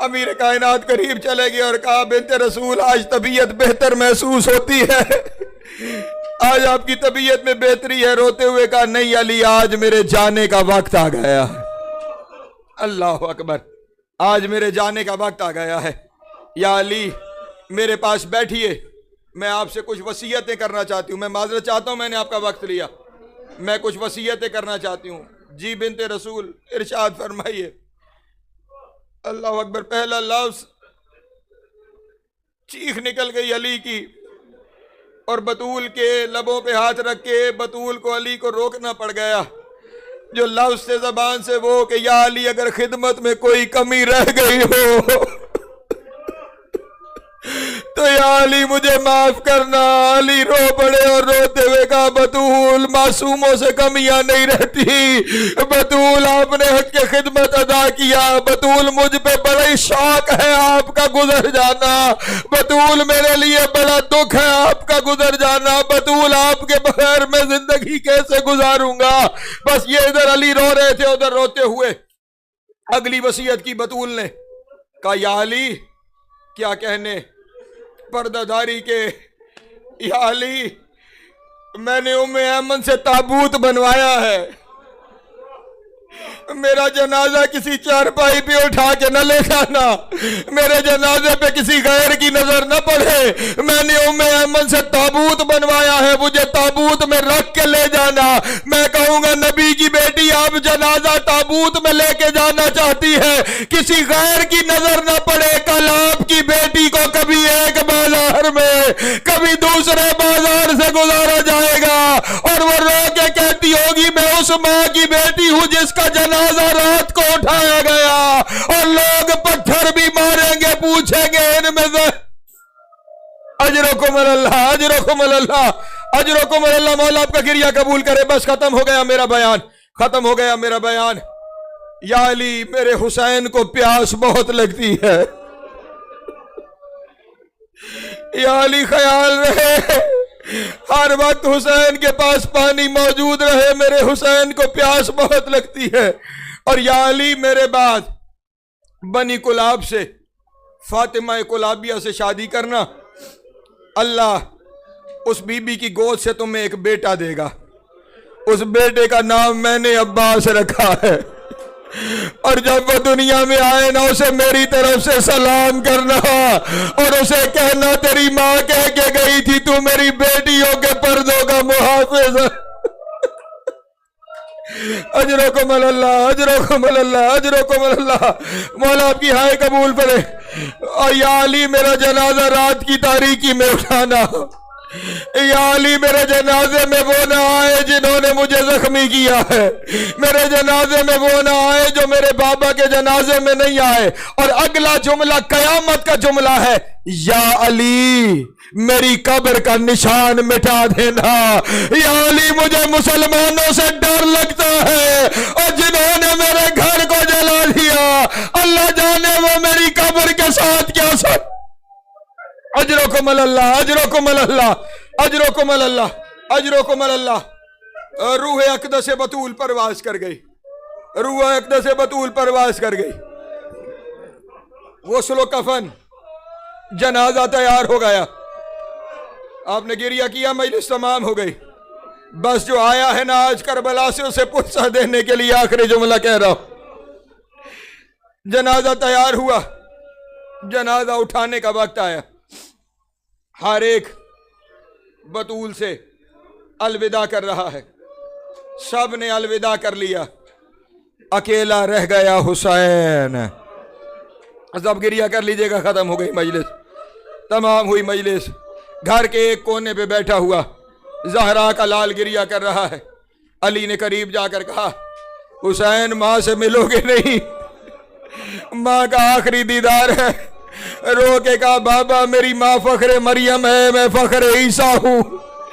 امیر کائنات قریب چلے گئے اور کہا بنت رسول آج طبیعت بہتر محسوس ہوتی ہے، آج آپ کی طبیعت میں بہتری ہے؟ روتے ہوئے کہا نہیں علی، آج میرے جانے کا وقت آ گیا ہے۔ اللہ اکبر، آج میرے جانے کا وقت آ گیا ہے۔ یا علی میرے پاس بیٹھیے، میں آپ سے کچھ وصیتیں کرنا چاہتی ہوں۔ میں معذرت چاہتا ہوں میں نے آپ کا وقت لیا، میں کچھ وصیتیں کرنا چاہتی ہوں۔ جی بنت رسول ارشاد فرمائیے۔ اللہ اکبر، پہلا لفظ چیخ نکل گئی علی کی، اور بطول کے لبوں پہ ہاتھ رکھ کے بطول کو علی کو روکنا پڑ گیا۔ جو لفظ سے زبان سے وہ کہ یا علی اگر خدمت میں کوئی کمی رہ گئی ہو تو یا علی مجھے معاف کرنا۔ علی رو پڑے اور روتے ہوئے کہا بطول معصوموں سے کمیاں نہیں رہتی، بطول آپ نے حق کی خدمت ادا کیا، بطول مجھ پہ بڑا ہی شوق ہے آپ کا گزر جانا، بطول میرے لیے بڑا دکھ ہے آپ کا گزر جانا، بطول آپ کے بغیر میں زندگی کیسے گزاروں گا۔ بس یہ ادھر علی رو رہے تھے، ادھر روتے ہوئے۔ اگلی وصیت کی بطول نے، کہا یا علی کیا کہنے پردہ داری کے، یا علی میں نے ام ایمن سے تابوت بنوایا ہے، میرا جنازہ کسی چارپائی پہ اٹھا کے نہ لے جانا، میرے جنازے پہ کسی غیر کی نظر نہ پڑے، میں نے ام ایمن سے تابوت بنوایا ہے، مجھے تابوت میں رکھ کے لے جانا۔ میں کہوں گا نبی کی بیٹی آپ جنازہ تابوت میں لے کے جانا چاہتی ہے، کسی غیر کی نظر نہ پڑے، کل آپ کی بیٹی کو کبھی ایک بازار میں کبھی دوسرے بازار سے گزارا جائے گا اور وہ رو کے کہتی ہوگی میں اس ماں کی بیٹی ہوں جس کا جنازہ رات کو اٹھایا گیا، اور لوگ پتھر بھی ماریں گے، پوچھیں گے ان میں سے اجرکم اللہ اجرکم اللہ اجرکم اللہ۔ مولا آپ کا گریہ قبول کرے۔ بس ختم ہو گیا میرا بیان، ختم ہو گیا میرا بیان۔ یا علی میرے حسین کو پیاس بہت لگتی ہے، یا علی خیال رہے ہر وقت حسین کے پاس پانی موجود رہے، میرے حسین کو پیاس بہت لگتی ہے۔ اور یا علی میرے بعد بنی کلاب سے فاطمہ کلابیہ سے شادی کرنا، اللہ اس بی بی کی گود سے تمہیں ایک بیٹا دے گا، اس بیٹے کا نام میں نے عباس رکھا ہے، اور جب وہ دنیا میں آئے نا اسے میری طرف سے سلام کرنا اور اسے کہنا تیری ماں کہہ کے گئی تھی تو میری بیٹیوں کے پردوں کا محافظ۔ اجرکم اللہ اجرکم اللہ اجرکم اللہ۔ مولا آپ کی ہائے قبول کرے۔ اور یا علی میرا جنازہ رات کی تاریکی میں اٹھانا، یا علی میرے جنازے میں وہ نہ آئے جنہوں نے مجھے زخمی کیا ہے، میرے جنازے میں وہ نہ آئے جو میرے بابا کے جنازے میں نہیں آئے۔ اور اگلا جملہ قیامت کا جملہ ہے، یا علی میری قبر کا نشان مٹا دینا۔ یا علی مجھے مسلمانوں سے ڈر لگتا ہے، اور جنہوں نے میرے گھر کو جلا دیا اللہ جانے وہ میری قبر کے ساتھ کیا ساتھ۔ اجرکم اللہ اجرکم اللہ اجرکم اللہ اجرکم اللہ۔ روح اقدس بطول پرواز کر گئی، روح اقدس بطول پرواز کر گئی۔ غسل و کفن، جنازہ تیار ہو گیا، آپ نے گریہ کیا، مجلس تمام ہو گئی۔ بس جو آیا ہے نا آج کربلا سے اسے پرسہ دینے کے لیے آخری جملہ کہہ رہا ہوں۔ جنازہ تیار ہوا، جنازہ اٹھانے کا وقت آیا، ہر ایک بطول سے الوداع کر رہا ہے، سب نے الوداع کر لیا، اکیلا رہ گیا حسین۔ سب گریہ کر لیجئے گا، ختم ہو گئی مجلس، تمام ہوئی مجلس۔ گھر کے ایک کونے پہ بیٹھا ہوا زہرا کا لال گریہ کر رہا ہے۔ علی نے قریب جا کر کہا حسین ماں سے ملو گے نہیں، ماں کا آخری دیدار ہے۔ رو کے کہا بابا میری ماں فخر مریم ہے، میں فخر عیسیٰ ہوں،